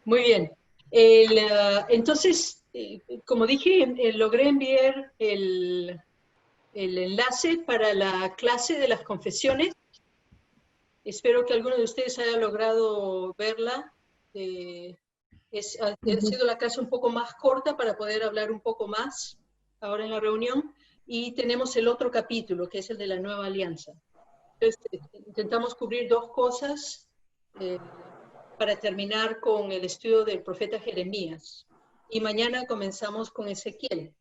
Muy bien. Entonces, como dije, logré enviar el enlace para la clase de las confesiones. Espero que alguno de ustedes haya logrado verla. Ha sido la clase un poco más corta para poder hablar un poco más ahora en la reunión. Y tenemos el otro capítulo, que es el de la nueva alianza. Entonces, intentamos cubrir dos cosas para terminar con el estudio del profeta Jeremías. Y mañana comenzamos con Ezequiel.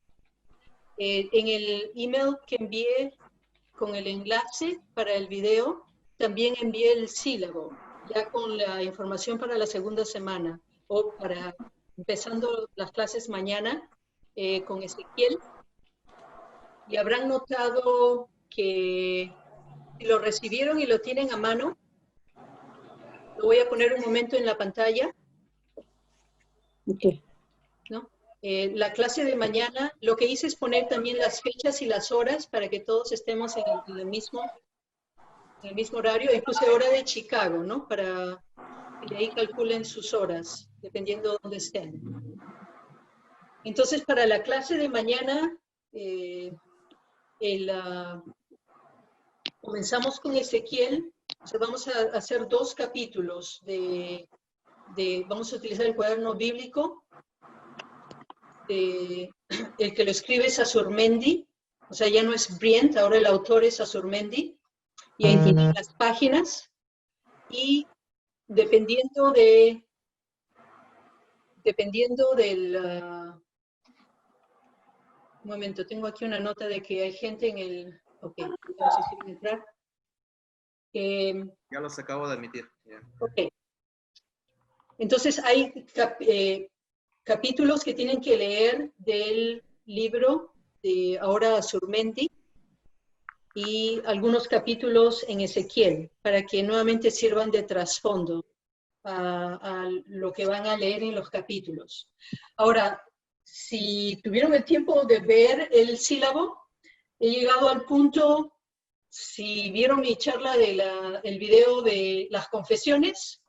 En el email que envié con el enlace para el video, también envié el sílabo, ya con la información para la segunda semana, o para empezando las clases mañana con Ezequiel. Y habrán notado que si lo recibieron y lo tienen a mano, lo voy a poner un momento en la pantalla. Okay. ¿No? La clase de mañana, lo que hice es poner también las fechas y las horas para que todos estemos en el mismo horario, incluso hora de Chicago, ¿no? Para que de ahí calculen sus horas, dependiendo de dónde estén. Entonces, para la clase de mañana, comenzamos con Ezequiel. O sea, vamos a hacer 2 capítulos vamos a utilizar el cuaderno bíblico. El que lo escribe es Azurmendi, o sea, ya no es Brient, ahora el autor es Azurmendi, y ahí tienen las páginas, y dependiendo del... un momento, tengo aquí una nota de que hay gente en el... Ok, no sé si quieren entrar. Ya los acabo de admitir. Yeah. Ok. Entonces hay capítulos que tienen que leer del libro de ahora Azurmendi y algunos capítulos en Ezequiel para que nuevamente sirvan de trasfondo a lo que van a leer en los capítulos. Ahora, si tuvieron el tiempo de ver el sílabo, he llegado al punto, si vieron mi charla el video de las confesiones,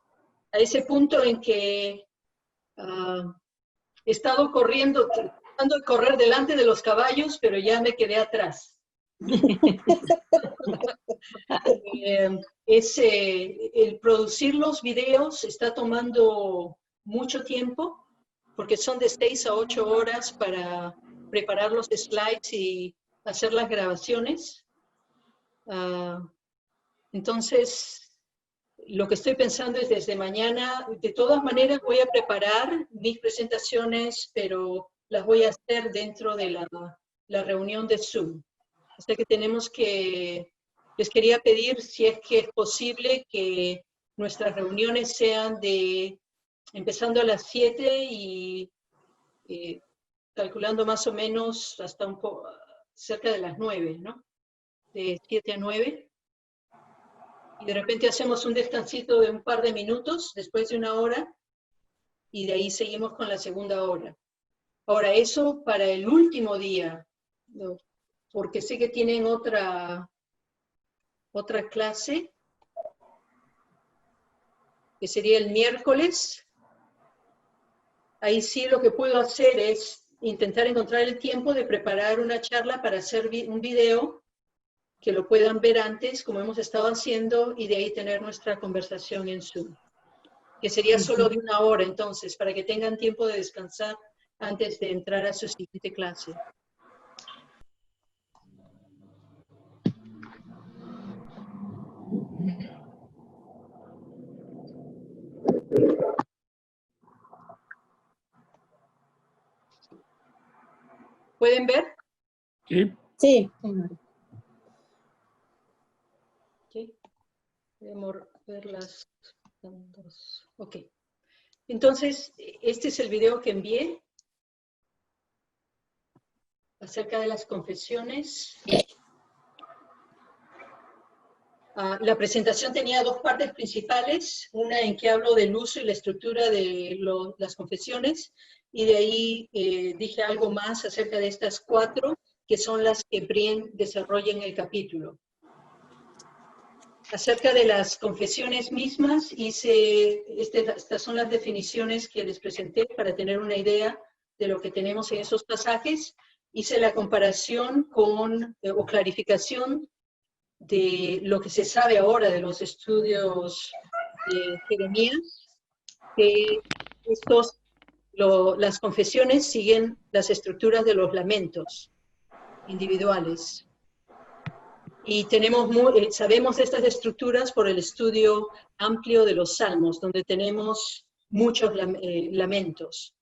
a ese punto en que he estado corriendo, tratando de correr delante de los caballos, pero ya me quedé atrás. El producir los videos está tomando mucho tiempo, porque son de 6 a 8 horas para preparar los slides y hacer las grabaciones. Entonces, lo que estoy pensando es desde mañana, de todas maneras voy a preparar mis presentaciones, pero las voy a hacer dentro de la reunión de Zoom. O sea que les quería pedir si es que es posible que nuestras reuniones sean empezando a las 7 y calculando más o menos hasta un poco, cerca de las 9, ¿no? De 7 a 9. Y de repente hacemos un descansito de un par de minutos después de una hora y de ahí seguimos con la segunda hora. Ahora, eso para el último día, ¿no? Porque sé que tienen otra clase, que sería el miércoles. Ahí sí lo que puedo hacer es intentar encontrar el tiempo de preparar una charla para hacer un video que lo puedan ver antes, como hemos estado haciendo, y de ahí tener nuestra conversación en Zoom, que sería solo de una hora, entonces, para que tengan tiempo de descansar antes de entrar a su siguiente clase. ¿Pueden ver? Sí. Sí. Okay. Podemos ver las dos. Ok. Entonces, este es el video que envié acerca de las confesiones. La presentación tenía 2 partes principales, una en que hablo del uso y la estructura de las confesiones, y de ahí dije algo más acerca de estas 4, que son las que Brien desarrolla en el capítulo. acerca de las confesiones mismas, estas son las definiciones que les presenté para tener una idea de lo que tenemos en esos pasajes. Hice la comparación con, o clarificación de lo que se sabe ahora de los estudios de Jeremías, que las confesiones siguen las estructuras de los lamentos individuales. Y sabemos de estas estructuras por el estudio amplio de los salmos, donde tenemos muchos lamentos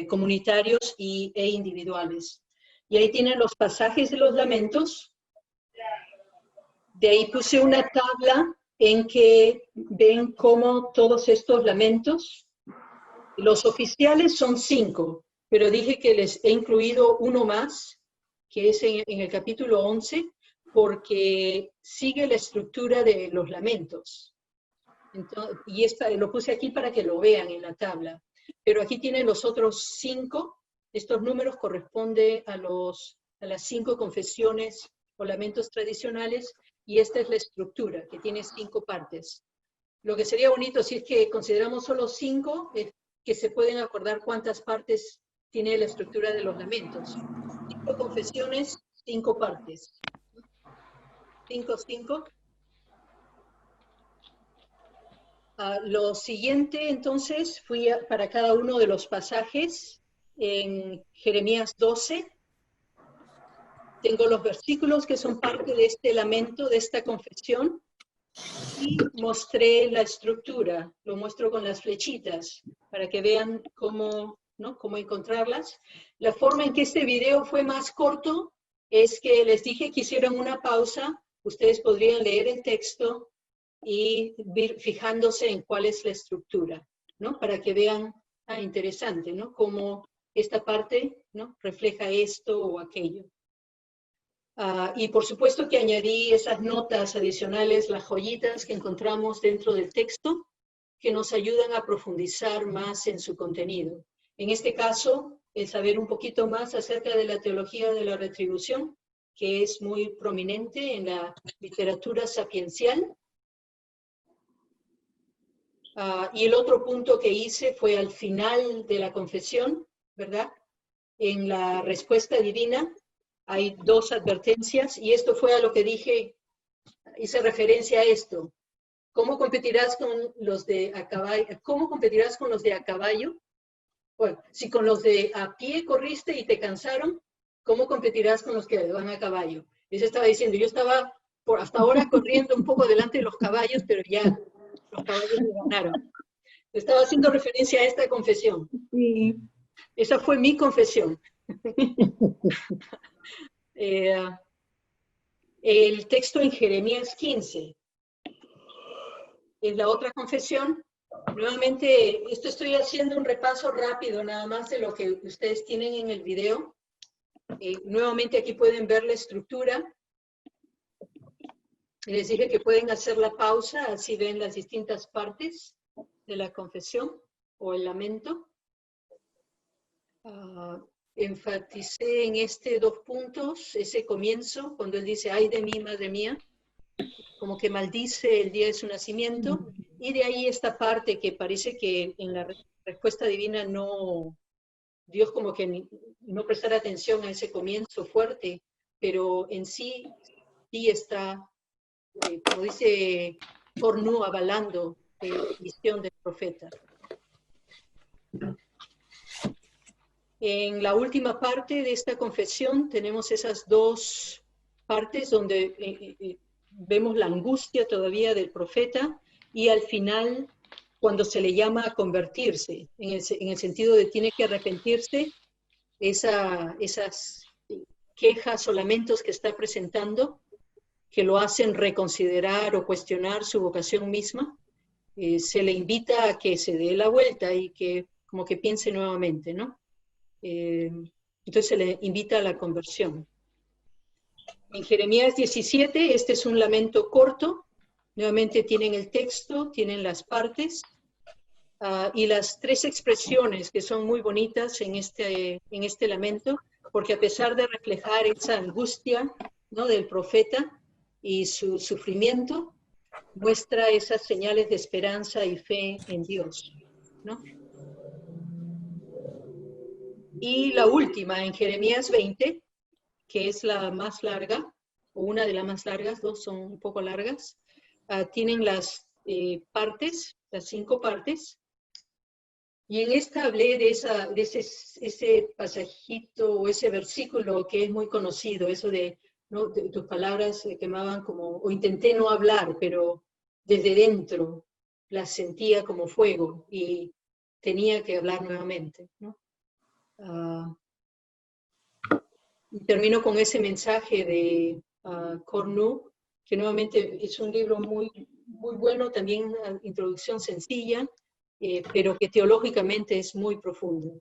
comunitarios e individuales. Y ahí tienen los pasajes de los lamentos. De ahí puse una tabla en que ven cómo todos estos lamentos, los oficiales son 5, pero dije que les he incluido uno más, que es en el capítulo 11, porque sigue la estructura de los lamentos. Entonces, y lo puse aquí para que lo vean en la tabla. Pero aquí tienen los otros 5. Estos números corresponden a las 5 confesiones o lamentos tradicionales, y esta es la estructura, que tiene 5 partes. Lo que sería bonito, si es que consideramos solo 5, es que se pueden acordar cuántas partes tiene la estructura de los lamentos. 5 confesiones, 5 partes. 5, 5. Lo siguiente, entonces, fui para cada uno de los pasajes en Jeremías 12. Tengo los versículos que son parte de este lamento, de esta confesión, y mostré la estructura. Lo muestro con las flechitas para que vean cómo encontrarlas. La forma en que este video fue más corto es que les dije que hicieran una pausa. Ustedes podrían leer el texto y ir fijándose en cuál es la estructura, ¿no? Para que vean, interesante, ¿no? Cómo esta parte, ¿no?, refleja esto o aquello. Y por supuesto que añadí esas notas adicionales, las joyitas que encontramos dentro del texto, que nos ayudan a profundizar más en su contenido. En este caso, el saber un poquito más acerca de la teología de la retribución, que es muy prominente en la literatura sapiencial. Y el otro punto que hice fue al final de la confesión, ¿verdad? En la respuesta divina hay 2 advertencias, y esto fue a lo que dije, hice referencia a esto. ¿Cómo competirás con los de a caballo? ¿Cómo competirás con los de a caballo? Bueno, si con los de a pie corriste y te cansaron, ¿cómo competirás con los que van a caballo? Eso estaba diciendo, yo estaba hasta ahora corriendo un poco delante de los caballos, pero ya los caballos me ganaron. Estaba haciendo referencia a esta confesión. Sí. Esa fue mi confesión. El texto en Jeremías 15 es la otra confesión. Nuevamente, estoy haciendo un repaso rápido nada más de lo que ustedes tienen en el video. Nuevamente aquí pueden ver la estructura. Les dije que pueden hacer la pausa, así ven las distintas partes de la confesión o el lamento. Enfaticé en 2 puntos, ese comienzo, cuando él dice, ay de mí, madre mía, como que maldice el día de su nacimiento, y de ahí esta parte que parece que en la respuesta divina Dios como que no prestará atención a ese comienzo fuerte, pero en sí está, como dice Fornu, avalando la visión del profeta. En la última parte de esta confesión tenemos esas 2 partes donde vemos la angustia todavía del profeta, y al final cuando se le llama a convertirse, en el sentido de tiene que arrepentirse, esas quejas o lamentos que está presentando, que lo hacen reconsiderar o cuestionar su vocación misma, se le invita a que se dé la vuelta y que como que piense nuevamente, ¿no? Entonces se le invita a la conversión. En Jeremías 17, este es un lamento corto. Nuevamente tienen el texto, tienen las partes, y las 3 expresiones que son muy bonitas en este lamento, porque a pesar de reflejar esa angustia, ¿no?, del profeta y su sufrimiento, muestra esas señales de esperanza y fe en Dios, ¿no? Y la última, en Jeremías 20, que es la más larga, o una de las más largas, dos son un poco largas, tienen las partes, las 5 partes, y en esta hablé de ese pasajito o ese versículo que es muy conocido, eso de, ¿no? Tus palabras se quemaban como, o intenté no hablar, pero desde dentro las sentía como fuego y tenía que hablar nuevamente, ¿no? Y termino con ese mensaje de Cornu, que nuevamente es un libro muy, muy bueno, también una introducción sencilla, pero que teológicamente es muy profundo.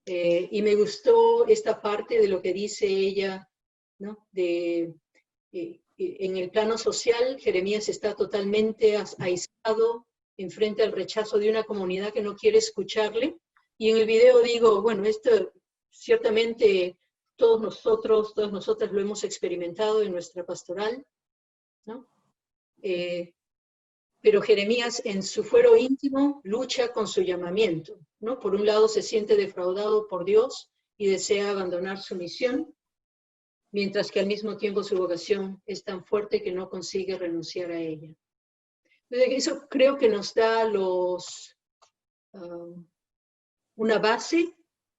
Y me gustó esta parte de lo que dice ella, ¿no? En el plano social, Jeremías está totalmente aislado enfrente al rechazo de una comunidad que no quiere escucharle. Y en el video digo, bueno, esto ciertamente todos nosotros, todas nosotras lo hemos experimentado en nuestra pastoral, ¿no? Pero Jeremías en su fuero íntimo lucha con su llamamiento, ¿no? Por un lado se siente defraudado por Dios y desea abandonar su misión, mientras que al mismo tiempo su vocación es tan fuerte que no consigue renunciar a ella. Entonces, eso creo que nos da una base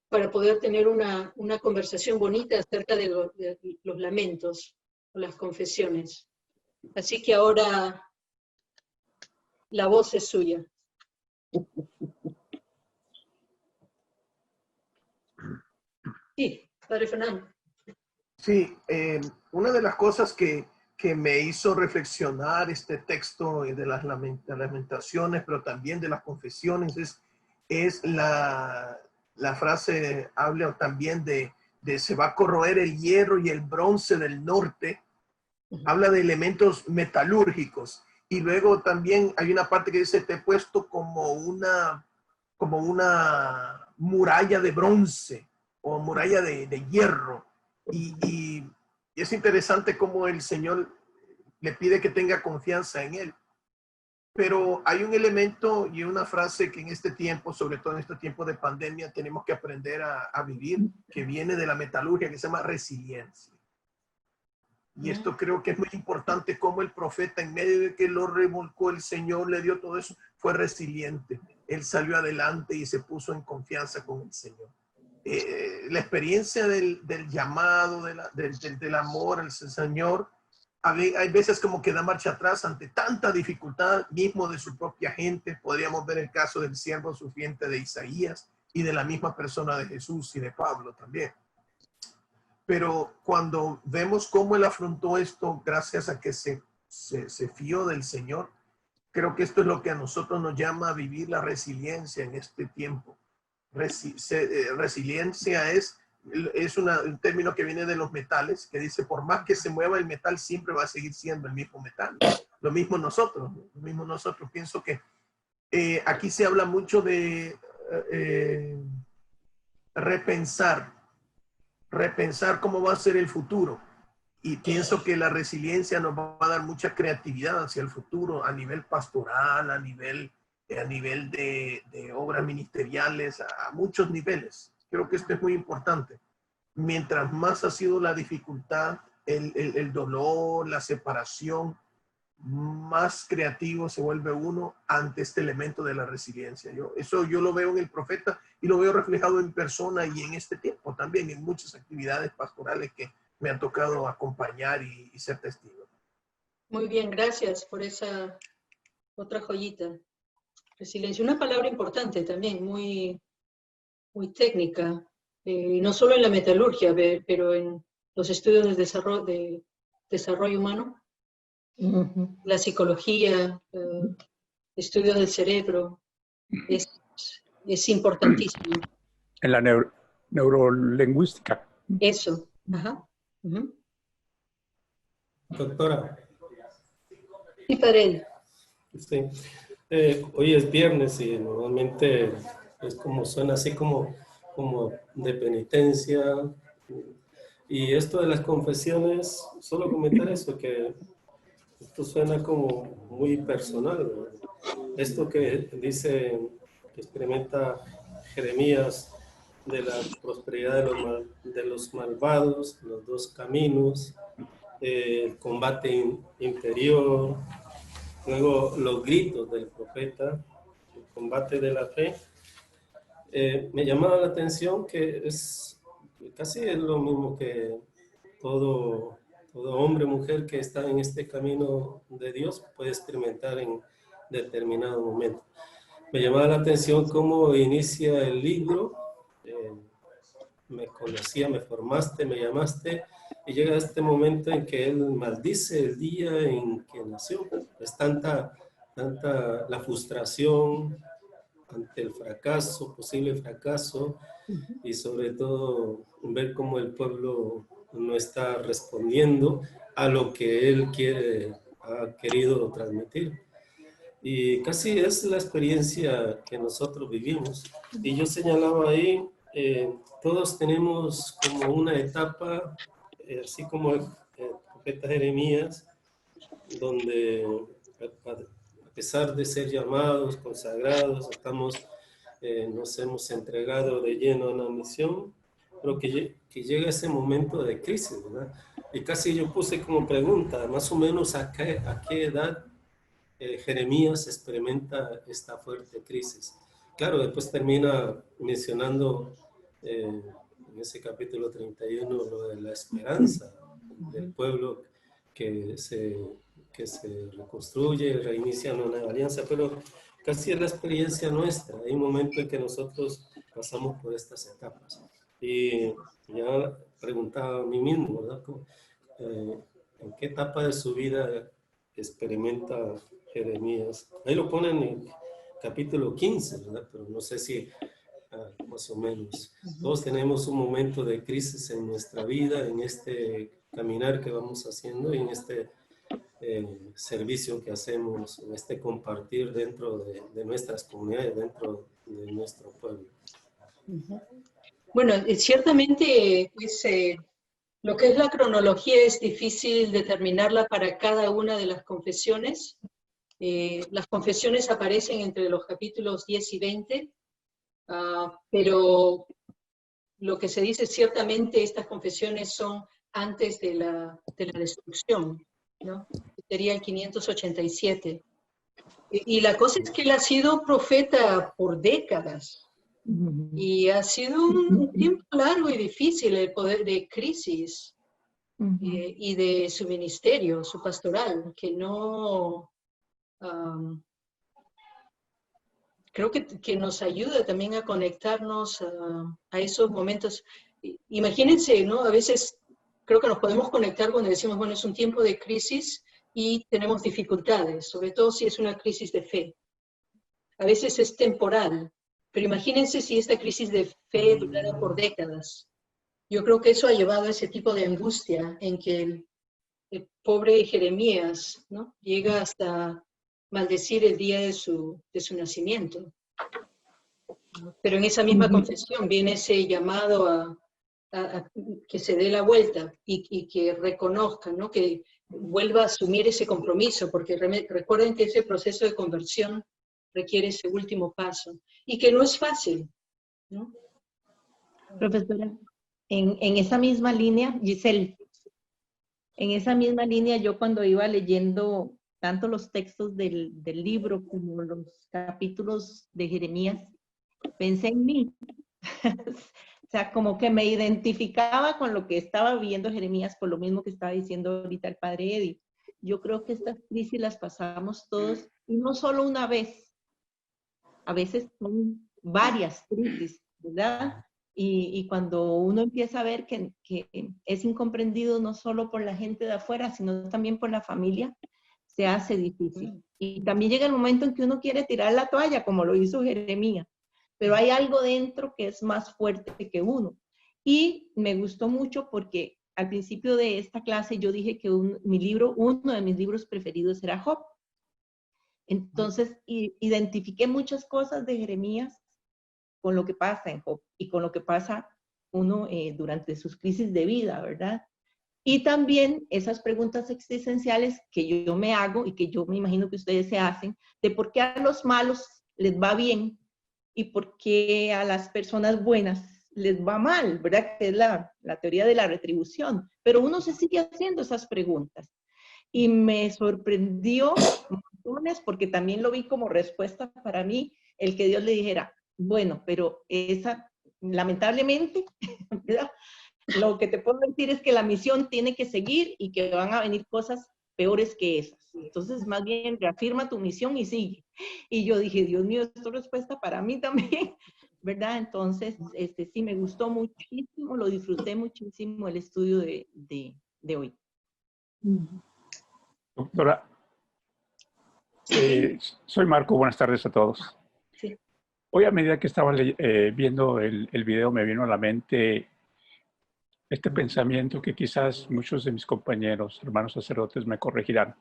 para poder tener una conversación bonita acerca de los lamentos o las confesiones. Así que ahora la voz es suya. Sí, Padre Fernando. Sí, una de las cosas que me hizo reflexionar este texto de las lamentaciones, pero también de las confesiones, es la frase, habla también de se va a corroer el hierro y el bronce del norte. Habla de elementos metalúrgicos. Y luego también hay una parte que dice, te he puesto como una muralla de bronce o muralla de hierro. Y es interesante cómo el Señor le pide que tenga confianza en Él. Pero hay un elemento y una frase que en este tiempo, sobre todo en este tiempo de pandemia, tenemos que aprender a vivir, que viene de la metalurgia, que se llama resiliencia. Y esto creo que es muy importante, como el profeta, en medio de que lo revolcó el Señor, le dio todo eso, fue resiliente. Él salió adelante y se puso en confianza con el Señor. La experiencia del llamado, del amor al Señor, hay veces como que da marcha atrás ante tanta dificultad mismo de su propia gente. Podríamos ver el caso del siervo sufriente de Isaías y de la misma persona de Jesús y de Pablo también. Pero cuando vemos cómo él afrontó esto gracias a que se fió del Señor, creo que esto es lo que a nosotros nos llama a vivir la resiliencia en este tiempo. Resiliencia es un término que viene de los metales, que dice, por más que se mueva el metal, siempre va a seguir siendo el mismo metal. Lo mismo nosotros. Pienso que aquí se habla mucho de repensar cómo va a ser el futuro. Y pienso que la resiliencia nos va a dar mucha creatividad hacia el futuro, a nivel pastoral, a nivel de obras ministeriales, a muchos niveles. Creo que esto es muy importante. Mientras más ha sido la dificultad, el dolor, la separación, más creativo se vuelve uno ante este elemento de la resiliencia. Eso yo lo veo en el profeta y lo veo reflejado en persona y en este tiempo también, en muchas actividades pastorales que me han tocado acompañar y ser testigo. Muy bien, gracias por esa otra joyita. Resiliencia, una palabra importante también, muy, muy técnica, no solo en la metalurgia, pero en los estudios de desarrollo humano. La psicología, estudios del cerebro, es importantísimo. En la neurolingüística. Eso. Ajá. Doctora. Sí, Padre. Sí. Hoy es viernes y normalmente es como suena así como de penitencia. Y esto de las confesiones, solo comentar eso, que esto suena como muy personal, ¿verdad? Esto que dice, que experimenta Jeremías de la prosperidad de los malvados, los dos caminos, el combate interior, luego los gritos del profeta, el combate de la fe. Me llamaba la atención que casi es lo mismo que todo hombre o mujer que está en este camino de Dios puede experimentar en determinado momento. Me llamaba la atención cómo inicia el libro. Me conocía, me formaste, me llamaste, y llega este momento en que él maldice el día en que nació. Es tanta la frustración ante el fracaso, posible fracaso, y sobre todo ver cómo el pueblo no está respondiendo a lo que él ha querido transmitir. Y casi es la experiencia que nosotros vivimos. Y yo señalaba ahí, todos tenemos como una etapa, así como el profeta Jeremías, donde a pesar de ser llamados, consagrados, nos hemos entregado de lleno a una misión, pero que llega ese momento de crisis, ¿verdad? Y casi yo puse como pregunta, más o menos a qué edad Jeremías experimenta esta fuerte crisis. Claro, después termina mencionando en ese capítulo 31 lo de la esperanza del pueblo que se reconstruye, reinicia una nueva alianza, pero casi es la experiencia nuestra. Hay un momento en que nosotros pasamos por estas etapas. Y ya preguntaba a mí mismo, ¿verdad? ¿En qué etapa de su vida experimenta Jeremías? Ahí lo ponen en capítulo 15, ¿verdad? Pero no sé si más o menos. Todos tenemos un momento de crisis en nuestra vida, en este caminar que vamos haciendo y en este servicio que hacemos, en este compartir dentro de nuestras comunidades, dentro de nuestro pueblo. Bueno, ciertamente, pues, lo que es la cronología es difícil determinarla para cada una de las confesiones. Las confesiones aparecen entre los capítulos 10 y 20, pero lo que se dice ciertamente, estas confesiones son antes de la destrucción, ¿no? Sería el 587. Y la cosa es que él ha sido profeta por décadas. Y ha sido un tiempo largo y difícil el poder de crisis y de su ministerio, su pastoral, que no... creo que nos ayuda también a conectarnos a esos momentos. Imagínense, ¿no? A veces creo que nos podemos conectar cuando decimos, bueno, es un tiempo de crisis y tenemos dificultades, sobre todo si es una crisis de fe. A veces es temporal, pero imagínense si esta crisis de fe durara por décadas. Yo creo que eso ha llevado a ese tipo de angustia en que el pobre Jeremías, ¿no? Llega hasta maldecir el día de su nacimiento. Pero en esa misma confesión viene ese llamado a que se dé la vuelta y que reconozca, ¿no? Que vuelva a asumir ese compromiso, porque recuerden que ese proceso de conversión requiere ese último paso y que no es fácil, ¿no? Profesora, en esa misma línea, Giselle, en esa misma línea yo cuando iba leyendo tanto los textos del libro como los capítulos de Jeremías, pensé en mí. O sea, como que me identificaba con lo que estaba viviendo Jeremías, por lo mismo que estaba diciendo ahorita el padre Eddie. Yo creo que estas crisis las pasamos todos, y no solo una vez, a veces son varias crisis, ¿verdad? Y cuando uno empieza a ver que es incomprendido no solo por la gente de afuera, sino también por la familia, se hace difícil. Y también llega el momento en que uno quiere tirar la toalla, como lo hizo Jeremías, pero hay algo dentro que es más fuerte que uno. Y me gustó mucho porque al principio de esta clase yo dije que uno de mis libros preferidos era Job. Entonces identifiqué muchas cosas de Jeremías con lo que pasa en Job y con lo que pasa uno durante sus crisis de vida, ¿verdad? Y también esas preguntas existenciales que yo me hago y que yo me imagino que ustedes se hacen, de por qué a los malos les va bien y por qué a las personas buenas les va mal, ¿verdad? Que es la teoría de la retribución. Pero uno se sigue haciendo esas preguntas. Y me sorprendió montones, porque también lo vi como respuesta para mí, el que Dios le dijera, bueno, pero esa, lamentablemente, ¿verdad? Lo que te puedo decir es que la misión tiene que seguir y que van a venir cosas peores que esas. Entonces, más bien, reafirma tu misión y sigue. Y yo dije, Dios mío, esto es respuesta para mí también, ¿verdad? Entonces, sí, me gustó muchísimo, lo disfruté muchísimo el estudio de hoy. Doctora, soy Marco, buenas tardes a todos. Sí. Hoy, a medida que estaba viendo el video, me vino a la mente este pensamiento que quizás muchos de mis compañeros, hermanos sacerdotes, me corregirán.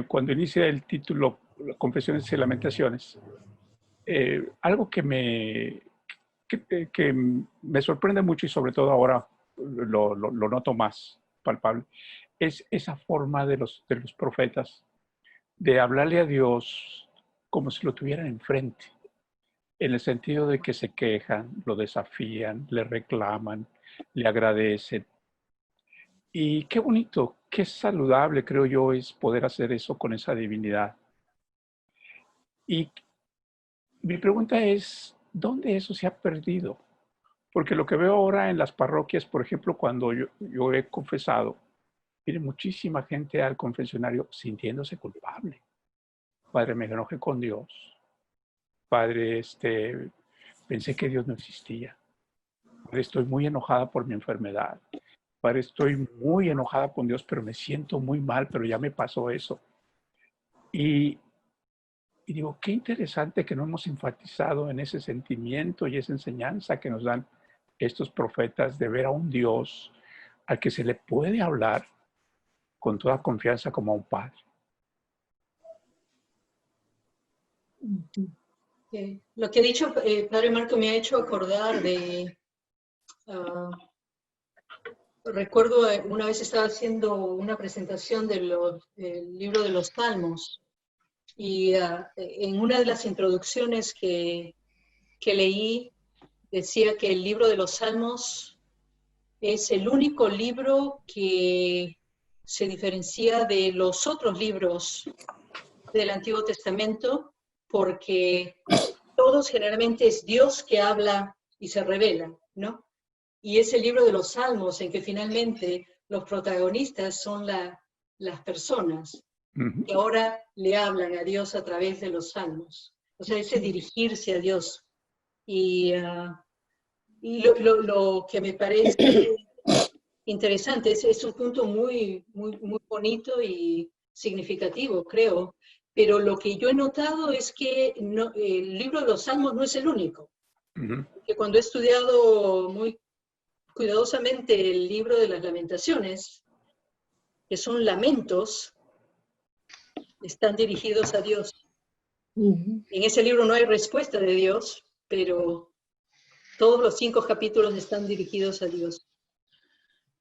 Cuando inicia el título Confesiones y Lamentaciones, algo que me sorprende mucho y sobre todo ahora lo noto más palpable, es esa forma de los profetas de hablarle a Dios como si lo tuvieran enfrente, en el sentido de que se quejan, lo desafían, le reclaman, le agradecen. Y qué bonito, qué saludable, creo yo, es poder hacer eso con esa divinidad. Y mi pregunta es, ¿dónde eso se ha perdido? Porque lo que veo ahora en las parroquias, por ejemplo, cuando yo he confesado, viene muchísima gente al confesionario sintiéndose culpable. Padre, me enojé con Dios. Padre, pensé que Dios no existía. Padre, estoy muy enojada por mi enfermedad. Padre, estoy muy enojada con Dios, pero me siento muy mal, pero ya me pasó eso. Y digo, qué interesante que no hemos enfatizado en ese sentimiento y esa enseñanza que nos dan estos profetas de ver a un Dios al que se le puede hablar con toda confianza como a un padre. Lo que ha dicho Padre Marco me ha hecho acordar de... recuerdo una vez estaba haciendo una presentación del libro de los Salmos y en una de las introducciones que leí decía que el libro de los Salmos es el único libro que se diferencia de los otros libros del Antiguo Testamento porque todos generalmente es Dios que habla y se revela, ¿no? Y es el libro de los Salmos en que finalmente los protagonistas son las personas que ahora le hablan a Dios a través de los Salmos. O sea, ese dirigirse a Dios. Y lo que me parece interesante es un punto muy, muy, muy bonito y significativo, creo. Pero lo que yo he notado es que el libro de los Salmos no es el único. Que cuando he estudiado muy cuidadosamente el libro de las Lamentaciones, que son lamentos, están dirigidos a Dios. En ese libro no hay respuesta de Dios, pero todos los 5 capítulos están dirigidos a Dios.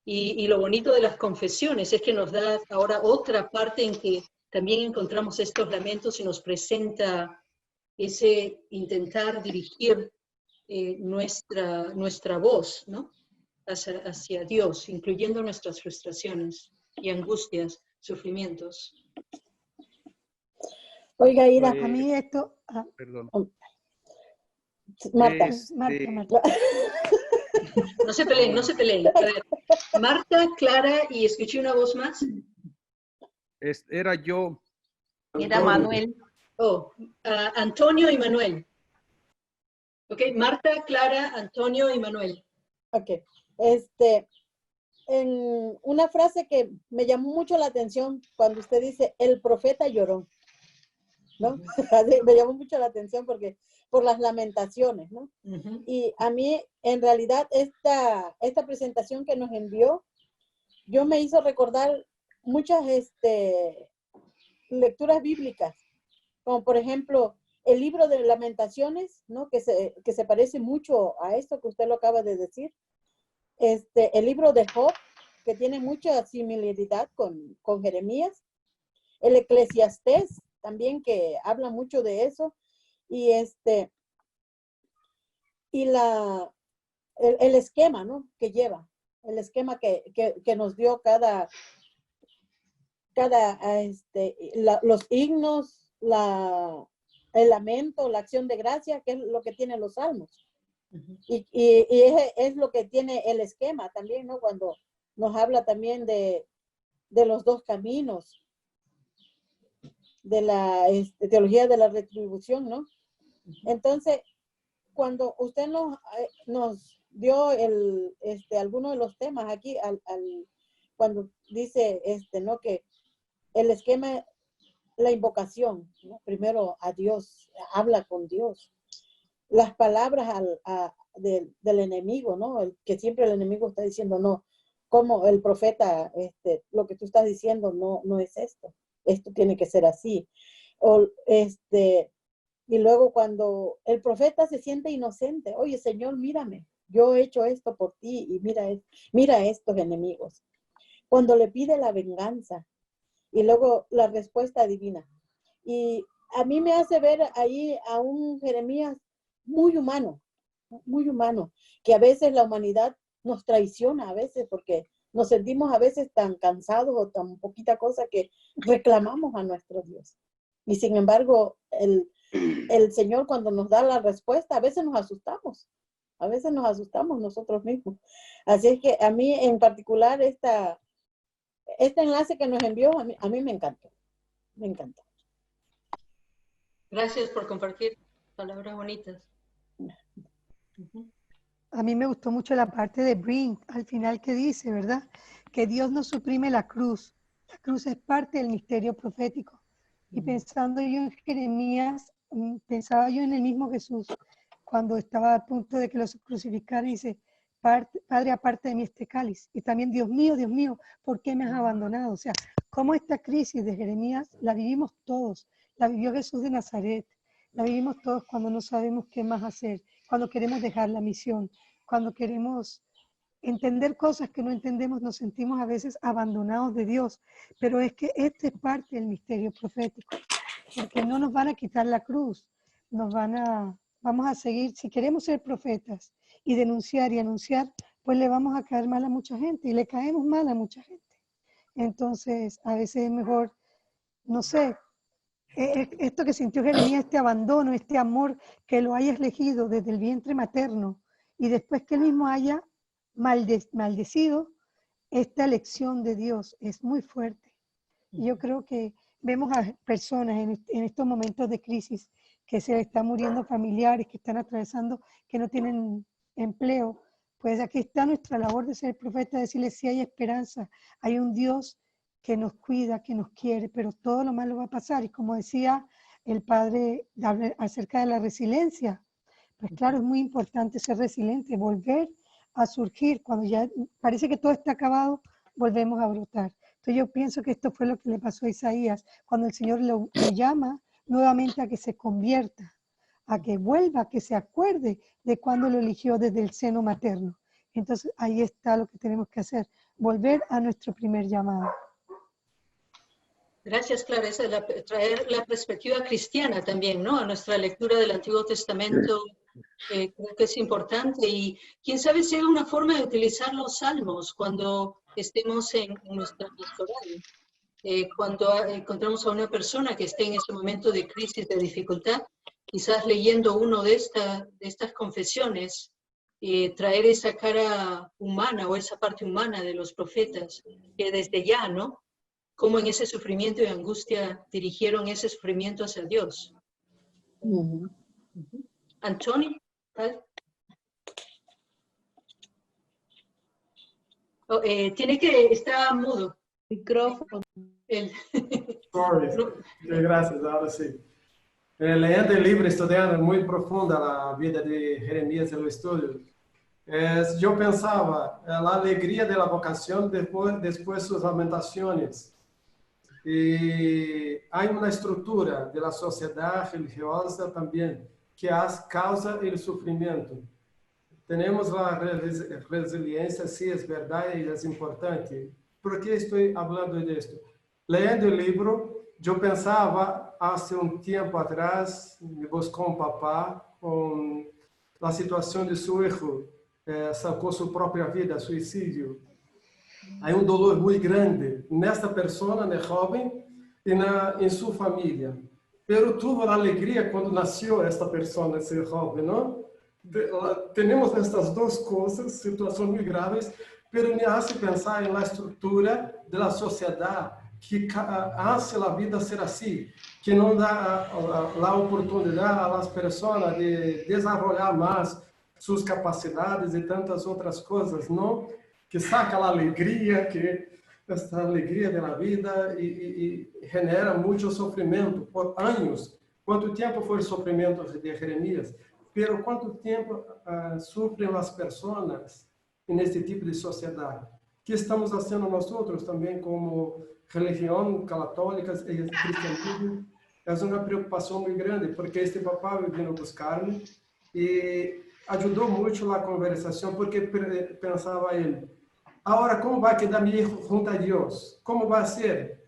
Y lo bonito de las confesiones es que nos da ahora otra parte en que también encontramos estos lamentos y nos presenta ese intentar dirigir nuestra voz, ¿no? Hacia Dios, incluyendo nuestras frustraciones y angustias, sufrimientos. Oiga, Ira, a mí esto... Perdón. Marta. No se peleen, no se peleen. A ver, Marta, Clara, y escuché una voz más. Era yo. Era Manuel. Oh, Antonio y Manuel. Ok, Marta, Clara, Antonio y Manuel. Ok. En una frase que me llamó mucho la atención cuando usted dice, el profeta lloró, ¿no? Me llamó mucho la atención porque por las lamentaciones, ¿no? Y a mí, en realidad, esta presentación que nos envió, yo me hizo recordar muchas lecturas bíblicas, como por ejemplo, el libro de Lamentaciones, ¿no? Que se parece mucho a esto que usted lo acaba de decir, el libro de Job, que tiene mucha similaridad con Jeremías, el Eclesiastés también, que habla mucho de eso, y el esquema, ¿no? Que lleva, el esquema que nos dio los himnos, el lamento, la acción de gracia, que es lo que tienen los salmos. Y es lo que tiene el esquema también, ¿no? Cuando nos habla también de los dos caminos, de la teología de la retribución, ¿no? Entonces, cuando usted nos dio algunos de los temas aquí, cuando dice, ¿no? Que el esquema, la invocación, ¿no? Primero a Dios, habla con Dios. Las palabras del enemigo, ¿no? Que siempre el enemigo está diciendo, no, como el profeta, lo que tú estás diciendo no es esto tiene que ser así. Y luego cuando el profeta se siente inocente, oye, Señor, mírame, yo he hecho esto por ti y mira estos enemigos. Cuando le pide la venganza y luego la respuesta divina. Y a mí me hace ver ahí a un Jeremías muy humano, que a veces la humanidad nos traiciona a veces porque nos sentimos a veces tan cansados o tan poquita cosa que reclamamos a nuestro Dios. Y sin embargo, el Señor cuando nos da la respuesta, a veces nos asustamos nosotros mismos. Así es que a mí en particular este enlace que nos envió, a mí me encantó. Me encantó. Gracias por compartir palabras bonitas. A mí me gustó mucho la parte de Brink, al final que dice, ¿verdad? Que Dios no suprime la cruz. La cruz es parte del misterio profético. Y pensando yo en Jeremías, pensaba yo en el mismo Jesús, cuando estaba a punto de que lo crucificaran, y dice, Padre, aparte de mí este cáliz. Y también, Dios mío, ¿por qué me has abandonado? O sea, cómo esta crisis de Jeremías la vivimos todos. La vivió Jesús de Nazaret. La vivimos todos cuando no sabemos qué más hacer, cuando queremos dejar la misión, cuando queremos entender cosas que no entendemos, nos sentimos a veces abandonados de Dios. Pero es que este es parte del misterio profético, porque no nos van a quitar la cruz, vamos a seguir, si queremos ser profetas y denunciar y anunciar, pues le vamos a caer mal a mucha gente y le caemos mal a mucha gente. Entonces, a veces es mejor, no sé, esto que sintió Jeremías, este abandono, este amor, que lo haya elegido desde el vientre materno y después que él mismo haya maldecido, esta elección de Dios es muy fuerte. Y yo creo que vemos a personas en estos momentos de crisis que se les están muriendo familiares, que están atravesando, que no tienen empleo. Pues aquí está nuestra labor de ser profeta, decirles si hay esperanza, hay un Dios que nos cuida, que nos quiere, pero todo lo malo va a pasar. Y como decía el padre acerca de la resiliencia, pues claro, es muy importante ser resiliente, volver a surgir. Cuando ya parece que todo está acabado, volvemos a brotar. Entonces yo pienso que esto fue lo que le pasó a Isaías, cuando el Señor lo llama nuevamente a que se convierta, a que vuelva, a que se acuerde de cuando lo eligió desde el seno materno. Entonces ahí está lo que tenemos que hacer, volver a nuestro primer llamado. Gracias, Clara. Traer la perspectiva cristiana también, ¿no? A nuestra lectura del Antiguo Testamento, creo que es importante. Y quién sabe si hay una forma de utilizar los salmos cuando estemos en nuestra pastoral. Cuando encontramos a una persona que esté en ese momento de crisis, de dificultad, quizás leyendo uno de estas confesiones, traer esa cara humana o esa parte humana de los profetas, que desde ya, ¿no? Cómo en ese sufrimiento y angustia dirigieron ese sufrimiento hacia Dios. Antonio, tiene que estar mudo. Micrófono. Sorry. Gracias, ahora sí. Leyendo el libro, estudiando muy profunda la vida de Jeremías en los estudios, yo pensaba la alegría de la vocación después sus lamentaciones. Y hay una estructura de la sociedad religiosa también que causa el sufrimiento. tenemos la resiliencia, sí, es verdad y es importante. ¿Por qué estoy hablando de esto? Leyendo el libro, yo pensaba hace un tiempo atrás, me buscó un papá con la situación de su hijo, sacó su propia vida, suicidio. Hay un dolor muy grande en esta persona, en el joven, y en su familia. Pero tuvo la alegría cuando nació esta persona, ese joven, ¿no? Tenemos estas dos cosas, situaciones muy graves, pero me hace pensar en la estructura de la sociedad que hace la vida ser así, que no da la oportunidad a las personas de desarrollar más sus capacidades y tantas otras cosas, ¿no? Que saca la alegría, que esta alegría de la vida y genera mucho sufrimiento por años. ¿Cuánto tiempo fue el sufrimiento de Jeremías? Pero ¿cuánto tiempo sufren las personas en este tipo de sociedad? ¿Qué estamos haciendo nosotros también como religión católica y cristianismo? Es una preocupación muy grande, porque este papá vino a buscarme y ayudó mucho la conversación, porque pensaba él, ahora, ¿cómo va a quedar mi hijo junto a Dios? ¿Cómo va a ser?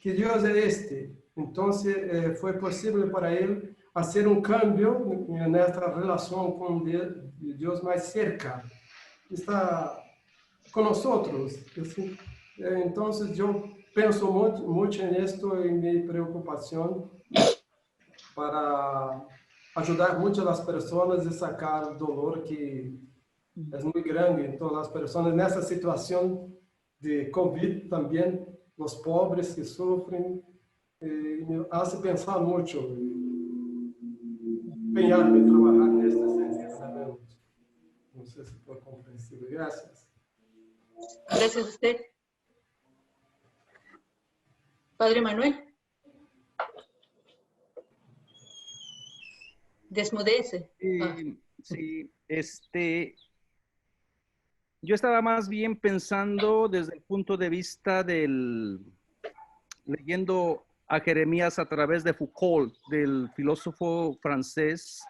Que Dios es este. Entonces, fue posible para él hacer un cambio en esta relación con Dios más cerca. Está con nosotros. Entonces, yo pienso mucho en esto, en mi preocupación para ayudar mucho a las personas a sacar el dolor que es muy grande en todas las personas. En esta situación de COVID también, los pobres que sufren, me hace pensar mucho, empeñarme en trabajar en este sentido. No sé si fue comprensible. Gracias. Gracias a usted. Padre Manuel. Desmudece. Sí, yo estaba más bien pensando desde el punto de vista leyendo a Jeremías a través de Foucault, del filósofo francés,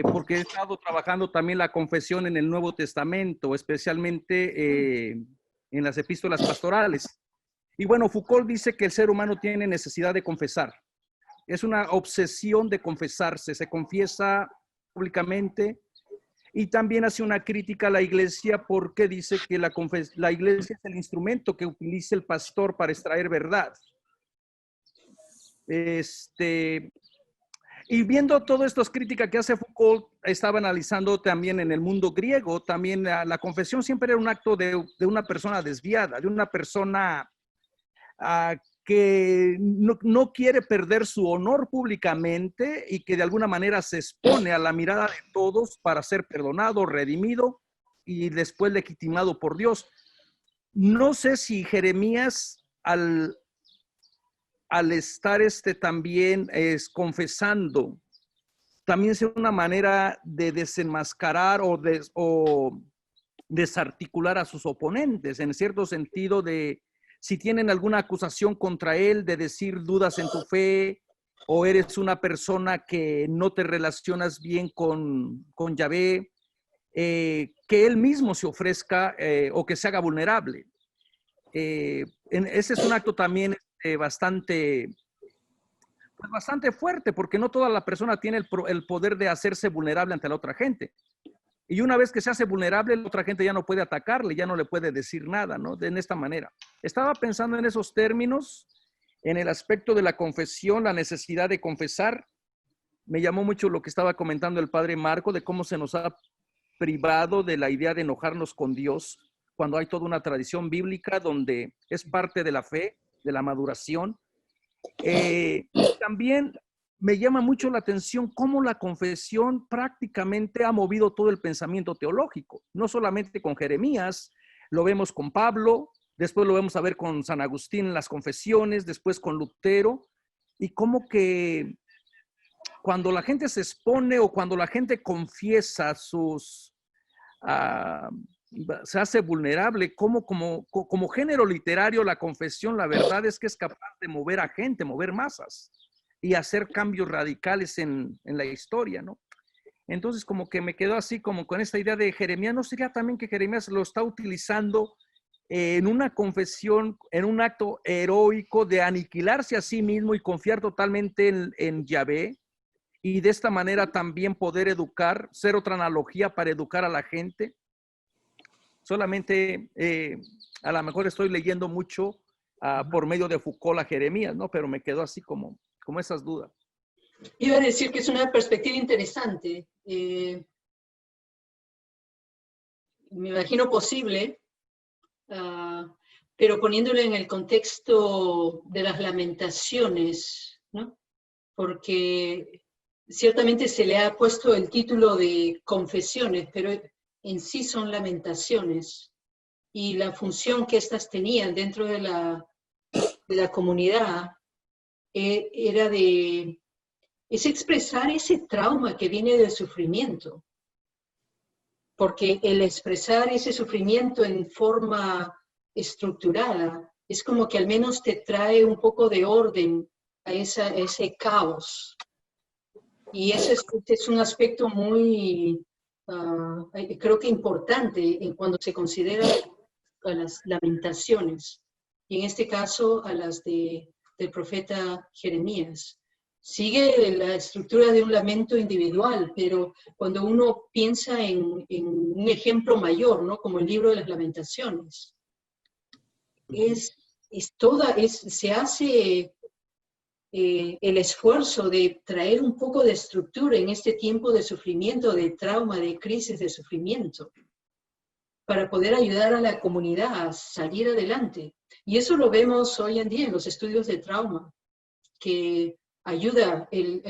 porque he estado trabajando también la confesión en el Nuevo Testamento, especialmente en las epístolas pastorales. Y bueno, Foucault dice que el ser humano tiene necesidad de confesar. Es una obsesión de confesarse, se confiesa públicamente y también hace una crítica a la iglesia porque dice que la iglesia es el instrumento que utiliza el pastor para extraer verdad. Y viendo todas estas críticas que hace Foucault, estaba analizando también en el mundo griego, también la confesión siempre era un acto de una persona desviada, de una persona que no quiere perder su honor públicamente y que de alguna manera se expone a la mirada de todos para ser perdonado, redimido y después legitimado por Dios. No sé si Jeremías al estar también confesando, también sea una manera de desenmascarar o desarticular a sus oponentes, en cierto sentido de si tienen alguna acusación contra él, de decir dudas en tu fe, o eres una persona que no te relacionas bien con Yahvé, que él mismo se ofrezca o que se haga vulnerable. Ese es un acto también bastante fuerte, porque no toda la persona tiene el poder de hacerse vulnerable ante la otra gente. Y una vez que se hace vulnerable, la otra gente ya no puede atacarle, ya no le puede decir nada, ¿no? En esta manera. Estaba pensando en esos términos, en el aspecto de la confesión, la necesidad de confesar. Me llamó mucho lo que estaba comentando el padre Marco, de cómo se nos ha privado de la idea de enojarnos con Dios, cuando hay toda una tradición bíblica donde es parte de la fe, de la maduración. También me llama mucho la atención cómo la confesión prácticamente ha movido todo el pensamiento teológico, no solamente con Jeremías, lo vemos con Pablo, después lo vemos a ver con San Agustín en las confesiones, después con Lutero, y cómo que cuando la gente se expone o cuando la gente confiesa se hace vulnerable, como género literario, la confesión, la verdad es que es capaz de mover a gente, mover masas y hacer cambios radicales en la historia, ¿no? Entonces como que me quedó así como con esta idea de Jeremías. ¿No sería también que Jeremías lo está utilizando en una confesión, en un acto heroico de aniquilarse a sí mismo y confiar totalmente en Yahvé? Y de esta manera también poder educar, ser otra analogía para educar a la gente. Solamente a lo mejor estoy leyendo mucho por medio de Foucault a Jeremías, ¿no? Pero me quedó así como esas dudas. Iba a decir que es una perspectiva interesante. Me imagino posible, pero poniéndolo en el contexto de las lamentaciones, ¿no? Porque ciertamente se le ha puesto el título de confesiones, pero en sí son lamentaciones. Y la función que éstas tenían dentro de la comunidad es expresar ese trauma que viene del sufrimiento. Porque el expresar ese sufrimiento en forma estructurada es como que al menos te trae un poco de orden a ese caos. Y ese es un aspecto muy, creo que importante cuando se considera a las lamentaciones, y en este caso a las del profeta Jeremías. Sigue la estructura de un lamento individual, pero cuando uno piensa en un ejemplo mayor, ¿no? Como el libro de las lamentaciones, se hace el esfuerzo de traer un poco de estructura en este tiempo de sufrimiento, de trauma, de crisis, de sufrimiento, para poder ayudar a la comunidad a salir adelante. Y eso lo vemos hoy en día en los estudios de trauma, que ayuda el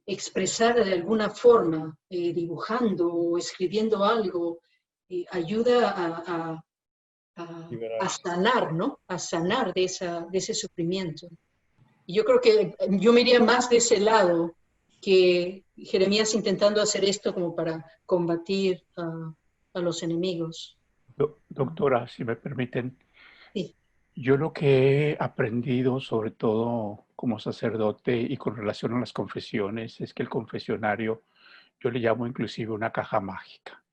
expresar de alguna forma, dibujando o escribiendo algo, ayuda a sanar, ¿no? A sanar de ese sufrimiento. Y yo creo que yo me iría más de ese lado que Jeremías intentando hacer esto como para combatir a los enemigos. Doctora, si me permiten, Sí. yo lo que he aprendido, sobre todo como sacerdote y con relación a las confesiones, es que el confesionario, yo le llamo inclusive una caja mágica.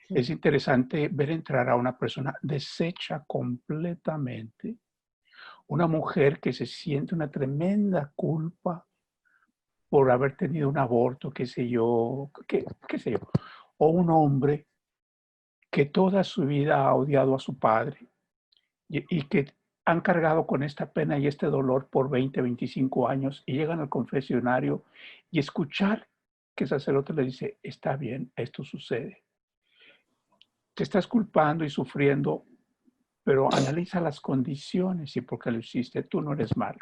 Sí. Es interesante ver entrar a una persona deshecha completamente, una mujer que se siente una tremenda culpa por haber tenido un aborto, qué sé yo, o un hombre que toda su vida ha odiado a su padre y que han cargado con esta pena y este dolor por 20, 25 años y llegan al confesionario y escuchar que el sacerdote le dice, está bien, esto sucede. Te estás culpando y sufriendo, pero analiza las condiciones y por qué lo hiciste. Tú no eres malo.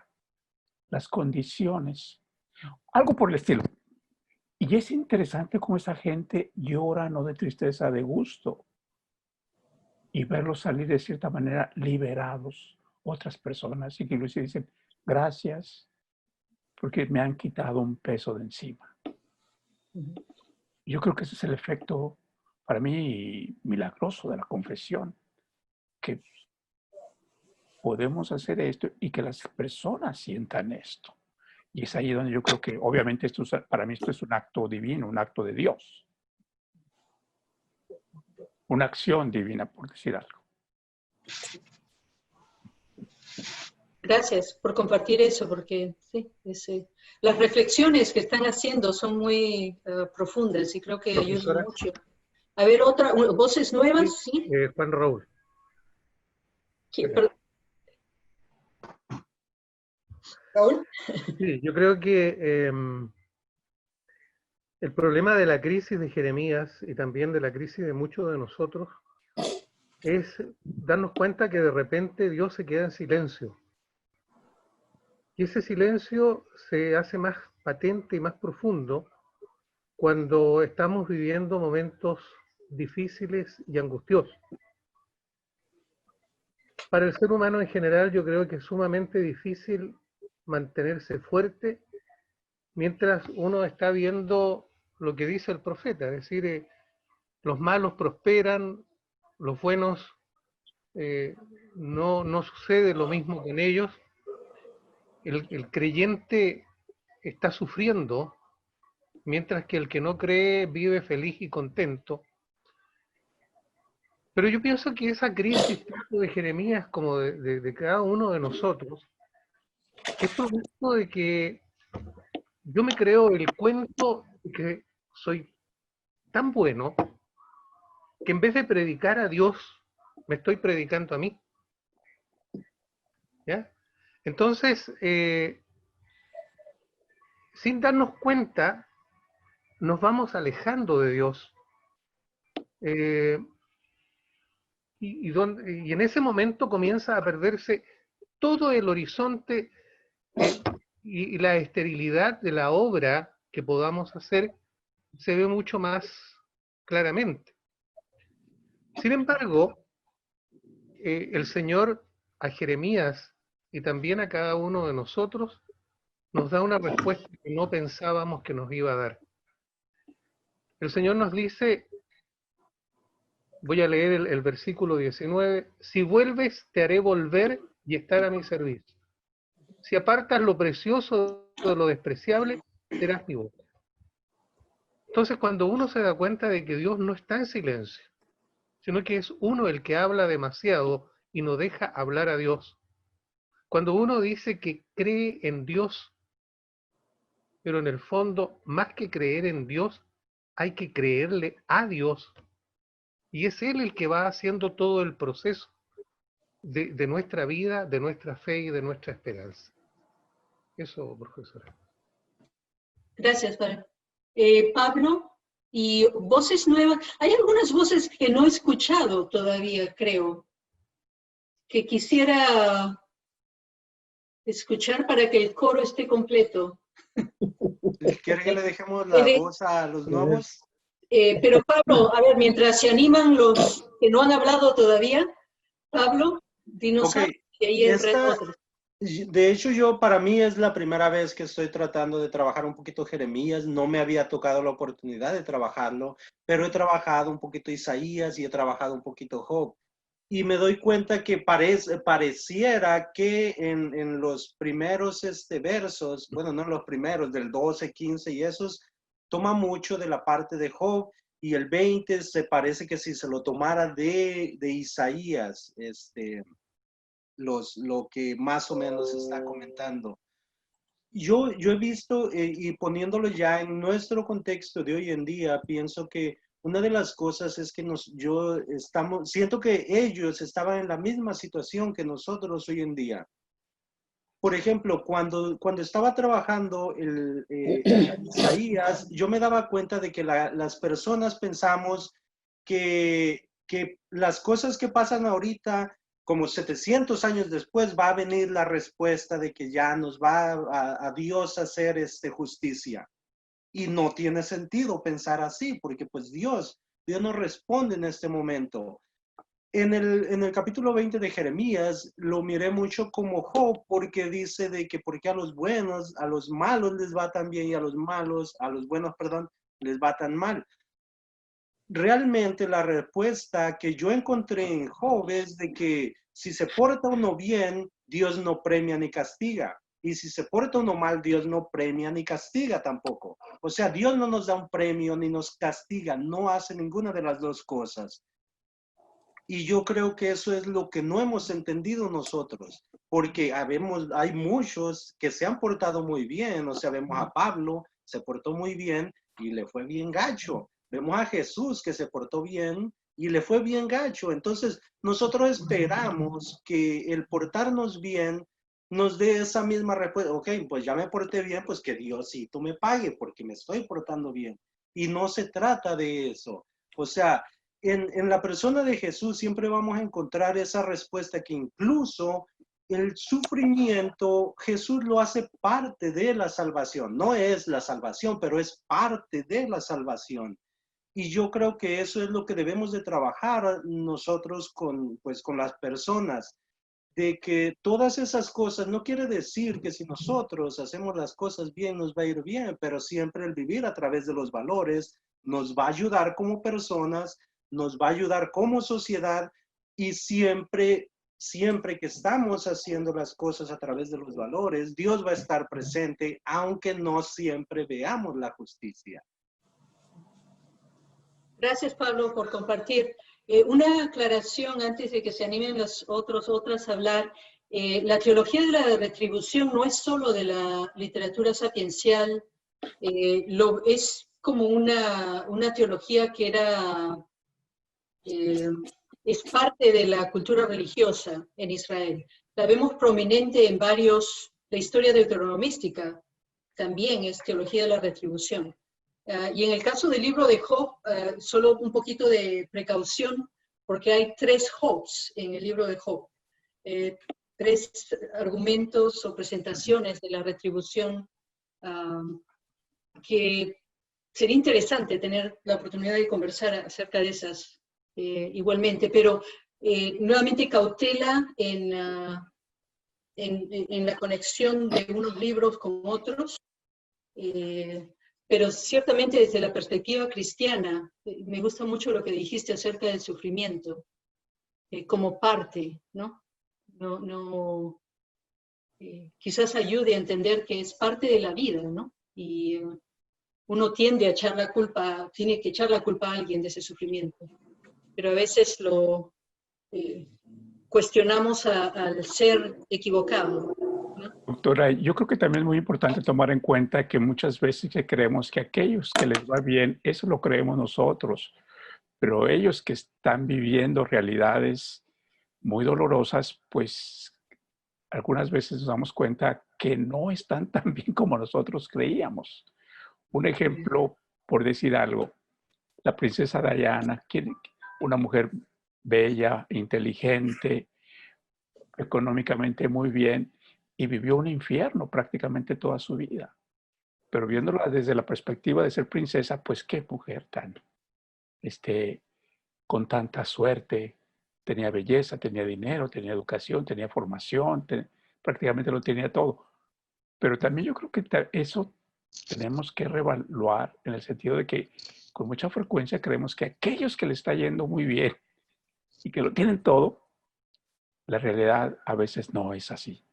Las condiciones. Algo por el estilo. Y es interesante cómo esa gente llora no de tristeza, de gusto. Y verlos salir de cierta manera liberados otras personas. Y que inclusive dicen, gracias, porque me han quitado un peso de encima. Yo creo que ese es el efecto, para mí, milagroso de la confesión. Que podemos hacer esto y que las personas sientan esto. Y es ahí donde yo creo que, obviamente, para mí esto es un acto divino, un acto de Dios. Una acción divina, por decir algo. Gracias por compartir eso, porque sí, las reflexiones que están haciendo son muy profundas y creo que ayudan mucho. A ver, voces nuevas, ¿sí? Juan Raúl. ¿Raúl? Sí, yo creo que el problema de la crisis de Jeremías y también de la crisis de muchos de nosotros es darnos cuenta que de repente Dios se queda en silencio. Y ese silencio se hace más patente y más profundo cuando estamos viviendo momentos difíciles y angustiosos. Para el ser humano en general yo creo que es sumamente difícil mantenerse fuerte mientras uno está viendo lo que dice el profeta, es decir, los malos prosperan, los buenos no sucede lo mismo con ellos, el creyente está sufriendo mientras que el que no cree vive feliz y contento. Pero yo pienso que esa crisis tanto de Jeremías como de cada uno de nosotros es producto de que yo me creo el cuento de que soy tan bueno que en vez de predicar a Dios, me estoy predicando a mí. ¿Ya? Entonces, sin darnos cuenta, nos vamos alejando de Dios. Y en ese momento comienza a perderse todo el horizonte y la esterilidad de la obra que podamos hacer se ve mucho más claramente. Sin embargo, el Señor a Jeremías y también a cada uno de nosotros nos da una respuesta que no pensábamos que nos iba a dar. El Señor nos dice, voy a leer el versículo 19, si vuelves te haré volver y estar a mi servicio. Si apartas lo precioso de lo despreciable, serás mi boca. Entonces, cuando uno se da cuenta de que Dios no está en silencio, sino que es uno el que habla demasiado y no deja hablar a Dios. Cuando uno dice que cree en Dios, pero en el fondo, más que creer en Dios, hay que creerle a Dios. Y es Él el que va haciendo todo el proceso de nuestra vida, de nuestra fe y de nuestra esperanza. Eso, profesora. Gracias, padre. Pablo, y voces nuevas. Hay algunas voces que no he escuchado todavía, creo, que quisiera escuchar para que el coro esté completo. ¿Quiere que le dejemos la voz a los nuevos? Pero Pablo, a ver, mientras se animan los que no han hablado todavía, Pablo, dinos algo, y ahí otros. De hecho, para mí es la primera vez que estoy tratando de trabajar un poquito Jeremías. No me había tocado la oportunidad de trabajarlo, pero he trabajado un poquito Isaías y he trabajado un poquito Job. Y me doy cuenta que pareciera que en los primeros versos, bueno, no en los primeros, del 12, 15 y esos, toma mucho de la parte de Job, y el 20 se parece que si se lo tomara de Isaías, lo que más o menos está comentando. Yo he visto, y poniéndolo ya en nuestro contexto de hoy en día, pienso que una de las cosas es que siento que ellos estaban en la misma situación que nosotros hoy en día. Por ejemplo, cuando estaba trabajando Isaías, yo me daba cuenta de que las personas pensamos que las cosas que pasan ahorita, como 700 años después, va a venir la respuesta de que ya nos va a Dios a hacer justicia. Y no tiene sentido pensar así, porque pues Dios nos responde en este momento. En el capítulo 20 de Jeremías lo miré mucho como Job, porque dice de que porque a los buenos, a los malos les va tan bien, y a los buenos, les va tan mal. Realmente la respuesta que yo encontré en Job es de que si se porta uno bien, Dios no premia ni castiga. Y si se porta uno mal, Dios no premia ni castiga tampoco. O sea, Dios no nos da un premio ni nos castiga, no hace ninguna de las dos cosas. Y yo creo que eso es lo que no hemos entendido nosotros, porque hay muchos que se han portado muy bien. O sea, vemos a Pablo, se portó muy bien y le fue bien gacho. Vemos a Jesús, que se portó bien y le fue bien gacho. Entonces, nosotros esperamos que el portarnos bien nos dé esa misma respuesta. Ok, pues ya me porté bien, pues que Diosito me pague porque me estoy portando bien. Y no se trata de eso. O sea, en la persona de Jesús siempre vamos a encontrar esa respuesta, que incluso el sufrimiento, Jesús lo hace parte de la salvación. No es la salvación, pero es parte de la salvación. Y yo creo que eso es lo que debemos de trabajar nosotros con las personas, de que todas esas cosas, no quiere decir que si nosotros hacemos las cosas bien nos va a ir bien, pero siempre el vivir a través de los valores nos va a ayudar como personas, nos va a ayudar como sociedad, y siempre siempre que estamos haciendo las cosas a través de los valores, Dios va a estar presente, aunque no siempre veamos la justicia. Gracias, Pablo, por compartir. Una aclaración antes de que se animen las otras a hablar. La teología de la retribución no es solo de la literatura sapiencial, es como una teología que es parte de la cultura religiosa en Israel. La vemos prominente en la historia deuteronomística también es teología de la retribución. Y en el caso del libro de Job, solo un poquito de precaución, porque hay 3 Jobs en el libro de Job. 3 argumentos o presentaciones de la retribución que sería interesante tener la oportunidad de conversar acerca de esas igualmente, pero nuevamente cautela en la conexión de unos libros con otros, pero ciertamente desde la perspectiva cristiana, me gusta mucho lo que dijiste acerca del sufrimiento, como parte, ¿no? Quizás ayude a entender que es parte de la vida, ¿no? Y uno tiende a echar la culpa, tiene que echar la culpa a alguien de ese sufrimiento, pero a veces lo cuestionamos al ser equivocado, ¿no? Doctora, yo creo que también es muy importante tomar en cuenta que muchas veces que creemos que aquellos que les va bien, eso lo creemos nosotros, pero ellos que están viviendo realidades muy dolorosas, pues algunas veces nos damos cuenta que no están tan bien como nosotros creíamos. Un ejemplo, por decir algo, la princesa Diana, una mujer bella, inteligente, económicamente muy bien, y vivió un infierno prácticamente toda su vida. Pero viéndola desde la perspectiva de ser princesa, pues qué mujer tan, con tanta suerte. Tenía belleza, tenía dinero, tenía educación, tenía formación, prácticamente lo tenía todo. Pero también yo creo que eso tenemos que reevaluar en el sentido de que con mucha frecuencia creemos que aquellos que le está yendo muy bien y que lo tienen todo, la realidad a veces no es así.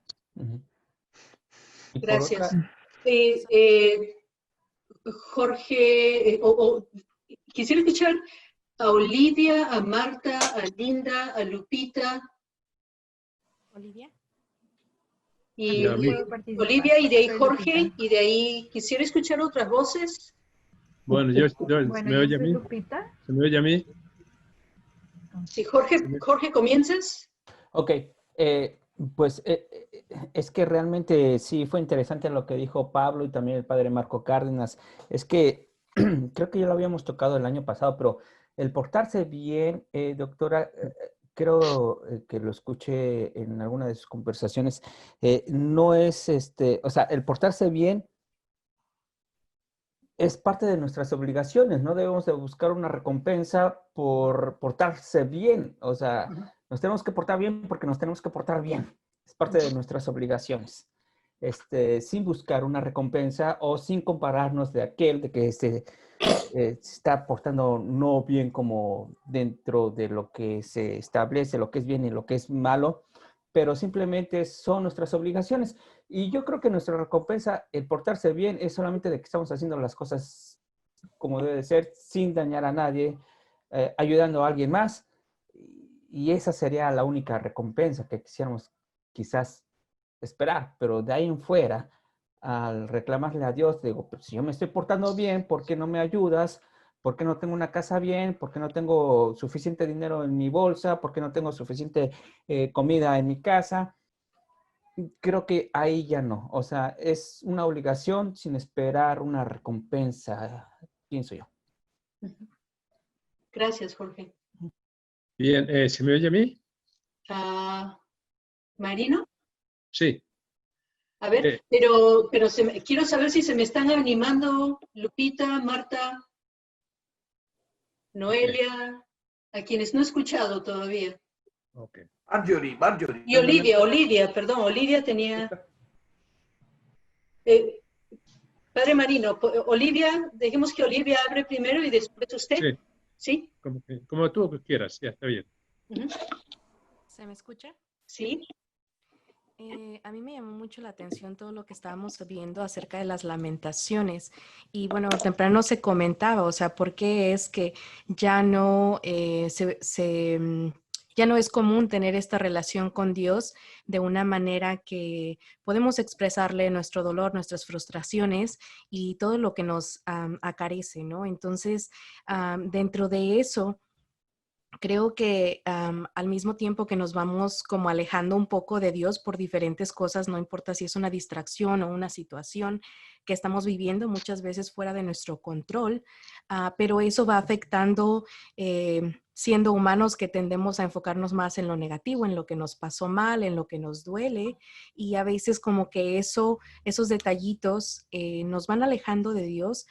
Gracias. Jorge, quisiera escuchar a Olivia, a Marta, a Linda, a Lupita. Olivia. Y Olivia, y de ahí Jorge, y de ahí quisiera escuchar otras voces. Bueno, ¿me oye a mí? Lupita. ¿Se me oye a mí? Sí, Jorge, ¿comienzas? Ok, pues es que realmente sí fue interesante lo que dijo Pablo y también el padre Marco Cárdenas. Es que creo que ya lo habíamos tocado el año pasado, pero el portarse bien, doctora, creo que lo escuché en alguna de sus conversaciones, no es, o sea, el portarse bien es parte de nuestras obligaciones, no debemos de buscar una recompensa por portarse bien, o sea, nos tenemos que portar bien porque nos tenemos que portar bien, es parte de nuestras obligaciones, sin buscar una recompensa o sin compararnos de aquel de que se está portando no bien como dentro de lo que se establece, lo que es bien y lo que es malo, pero simplemente son nuestras obligaciones. Y yo creo que nuestra recompensa, el portarse bien, es solamente de que estamos haciendo las cosas como debe de ser, sin dañar a nadie, ayudando a alguien más. Y esa sería la única recompensa que quisiéramos quizás esperar. Pero de ahí en fuera, al reclamarle a Dios, digo, pues si yo me estoy portando bien, ¿por qué no me ayudas? ¿Por qué no tengo una casa bien? ¿Por qué no tengo suficiente dinero en mi bolsa? ¿Por qué no tengo suficiente comida en mi casa? Creo que ahí ya no. O sea, es una obligación sin esperar una recompensa, pienso yo. Gracias, Jorge. Bien, ¿se me oye a mí? ¿Marino? Sí. A ver, pero quiero saber si se me están animando Lupita, Marta, Noelia, a quienes no he escuchado todavía. Okay. Marjorie. Y Olivia, perdón, Olivia tenía... Padre Marino, Olivia, dejemos que Olivia abre primero y después usted. Sí. ¿Sí? Como tú quieras, ya está bien. ¿Se me escucha? ¿Sí? A mí me llamó mucho la atención todo lo que estábamos viendo acerca de las lamentaciones. Y bueno, temprano se comentaba, o sea, ¿por qué es que ya no ya no es común tener esta relación con Dios de una manera que podemos expresarle nuestro dolor, nuestras frustraciones y todo lo que nos acarece, ¿no? Entonces, dentro de eso, creo que al mismo tiempo que nos vamos como alejando un poco de Dios por diferentes cosas, no importa si es una distracción o una situación que estamos viviendo muchas veces fuera de nuestro control, pero eso va afectando, siendo humanos que tendemos a enfocarnos más en lo negativo, en lo que nos pasó mal, en lo que nos duele, y a veces como que esos detallitos nos van alejando de Dios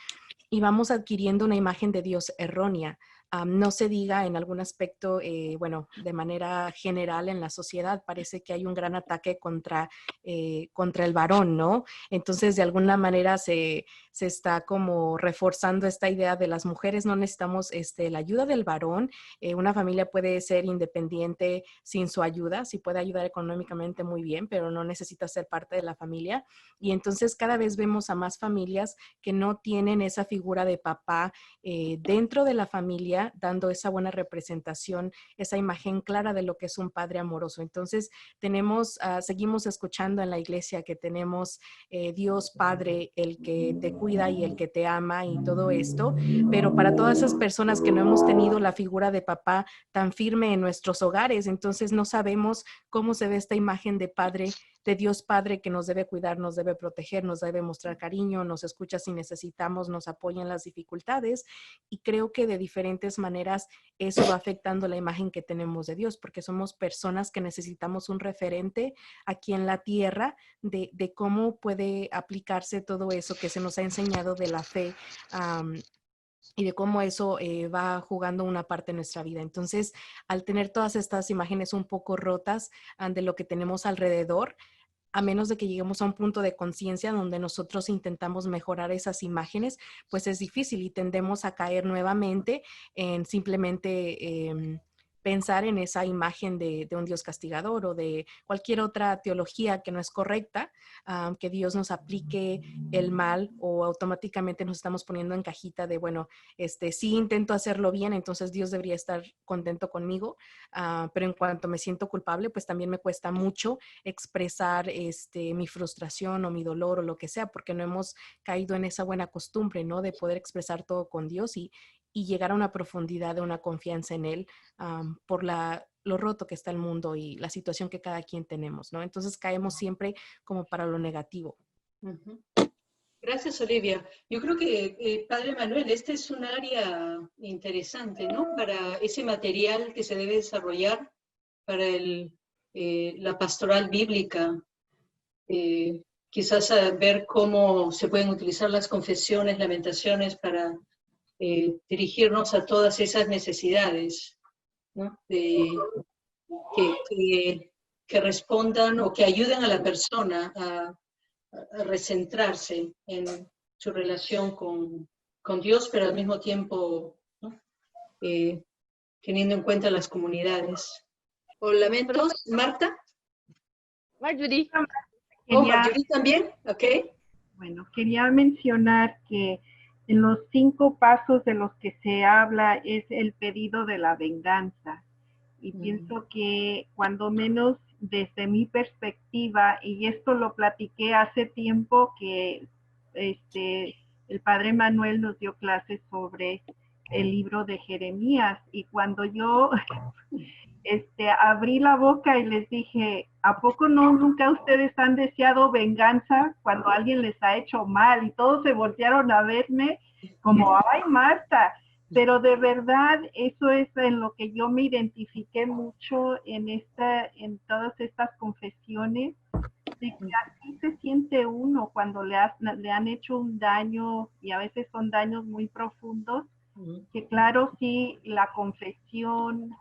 y vamos adquiriendo una imagen de Dios errónea. No se diga en algún aspecto, bueno, de manera general en la sociedad parece que hay un gran ataque contra el varón, ¿no? Entonces, de alguna manera se está como reforzando esta idea de las mujeres no necesitamos la ayuda del varón. Una familia puede ser independiente sin su ayuda, sí puede ayudar económicamente muy bien, pero no necesita ser parte de la familia. Y entonces cada vez vemos a más familias que no tienen esa figura de papá dentro de la familia, dando esa buena representación, esa imagen clara de lo que es un padre amoroso. Entonces seguimos escuchando en la iglesia que tenemos Dios Padre, el que te cuida y el que te ama y todo esto, pero para todas esas personas que no hemos tenido la figura de papá tan firme en nuestros hogares, entonces no sabemos cómo se ve esta imagen de padre, de Dios Padre que nos debe cuidar, nos debe proteger, nos debe mostrar cariño, nos escucha si necesitamos, nos apoya en las dificultades, y creo que de diferentes maneras eso va afectando la imagen que tenemos de Dios, porque somos personas que necesitamos un referente aquí en la tierra de cómo puede aplicarse todo eso que se nos ha enseñado de la fe, y de cómo eso va jugando una parte en nuestra vida. Entonces, al tener todas estas imágenes un poco rotas de lo que tenemos alrededor, a menos de que lleguemos a un punto de conciencia donde nosotros intentamos mejorar esas imágenes, pues es difícil y tendemos a caer nuevamente en simplemente pensar en esa imagen de un Dios castigador o de cualquier otra teología que no es correcta, que Dios nos aplique el mal o automáticamente nos estamos poniendo en cajita de, bueno, sí intento hacerlo bien, entonces Dios debería estar contento conmigo, pero en cuanto me siento culpable, pues también me cuesta mucho expresar mi frustración o mi dolor o lo que sea, porque no hemos caído en esa buena costumbre, ¿no? De poder expresar todo con Dios y llegar a una profundidad de una confianza en Él por lo roto que está el mundo y la situación que cada quien tenemos, ¿no? Entonces caemos siempre como para lo negativo. Uh-huh. Gracias, Olivia. Yo creo que, Padre Manuel, este es un área interesante, ¿no? Para ese material que se debe desarrollar para la pastoral bíblica. Quizás ver cómo se pueden utilizar las confesiones, lamentaciones para dirigirnos a todas esas necesidades, ¿no? Que respondan o que ayuden a la persona a recentrarse en su relación con Dios, pero al mismo tiempo, ¿no? Teniendo en cuenta las comunidades. ¿O lamentos, Marta? Marjorie. Oh, Marjorie también, ok. Bueno, quería mencionar que en los 5 pasos de los que se habla es el pedido de la venganza. Y pienso que cuando menos desde mi perspectiva, y esto lo platiqué hace tiempo que el Padre Manuel nos dio clases sobre el libro de Jeremías, y cuando yo abrí la boca y les dije, ¿a poco no nunca ustedes han deseado venganza cuando alguien les ha hecho mal? Y todos se voltearon a verme como, ay, Marta. Pero de verdad, eso es en lo que yo me identifiqué mucho en todas estas confesiones, de que así se siente uno cuando le han hecho un daño, y a veces son daños muy profundos, que claro, sí, la confesión,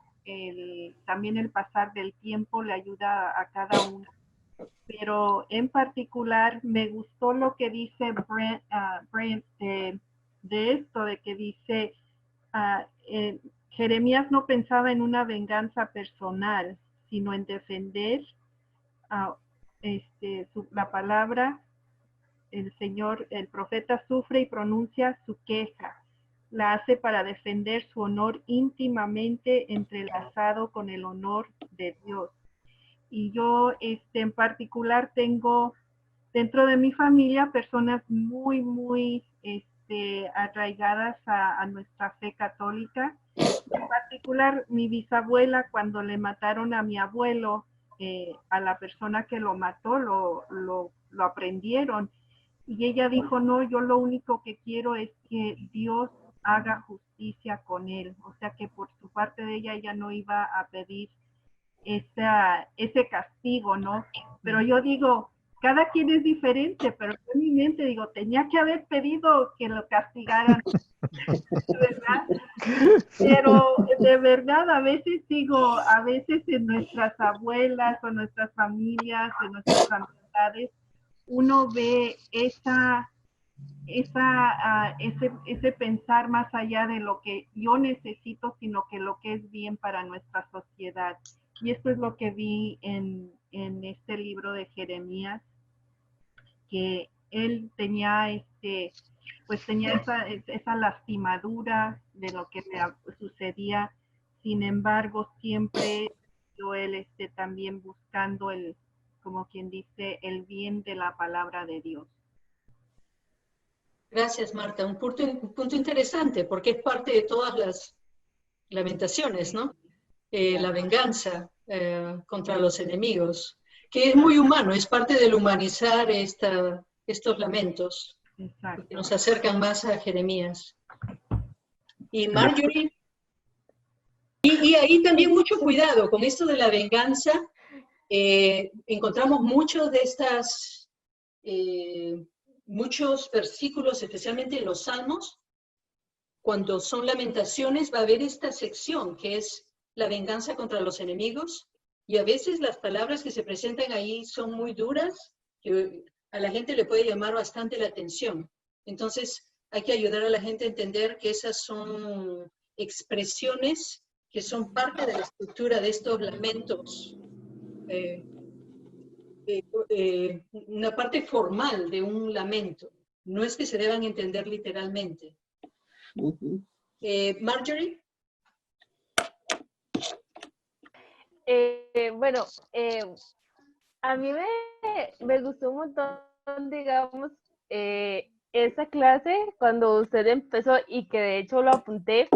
también el pasar del tiempo le ayuda a cada uno. Pero en particular me gustó lo que dice Brent de esto, de que dice, Jeremías no pensaba en una venganza personal, sino en defender la palabra. El Señor, el profeta sufre y pronuncia su queja. La hace para defender su honor íntimamente entrelazado con el honor de Dios. Y yo en particular tengo dentro de mi familia personas muy, muy arraigadas a nuestra fe católica. En particular, mi bisabuela, cuando le mataron a mi abuelo, a la persona que lo mató, lo aprendieron. Y ella dijo, no, yo lo único que quiero es que Dios haga justicia con él. O sea que por su parte de ella no iba a pedir ese castigo, ¿no? Pero yo digo, cada quien es diferente, pero yo en mi mente digo, tenía que haber pedido que lo castigaran, ¿verdad? Pero de verdad, a veces digo, a veces en nuestras abuelas o nuestras familias, en nuestras amistades, uno ve ese pensar más allá de lo que yo necesito, sino que lo que es bien para nuestra sociedad. Y esto es lo que vi en este libro de Jeremías, que él tenía esa lastimadura de lo que le sucedía. Sin embargo, siempre él también buscando como quien dice, el bien de la palabra de Dios. Gracias, Marta. Un punto interesante, porque es parte de todas las lamentaciones, ¿no? La venganza contra los enemigos, que es muy humano, es parte del humanizar estos lamentos. Exacto. Que nos acercan más a Jeremías. Y Marjorie, y ahí también mucho cuidado con esto de la venganza. Encontramos muchos muchos versículos, especialmente en los Salmos, cuando son lamentaciones, va a haber esta sección que es la venganza contra los enemigos, y a veces las palabras que se presentan ahí son muy duras, que a la gente le puede llamar bastante la atención. Entonces hay que ayudar a la gente a entender que esas son expresiones que son parte de la estructura de estos lamentos. Una parte formal de un lamento. No es que se deban entender literalmente. Marjorie. Bueno, a mí me gustó un montón, digamos, esa clase cuando usted empezó y que de hecho lo apunté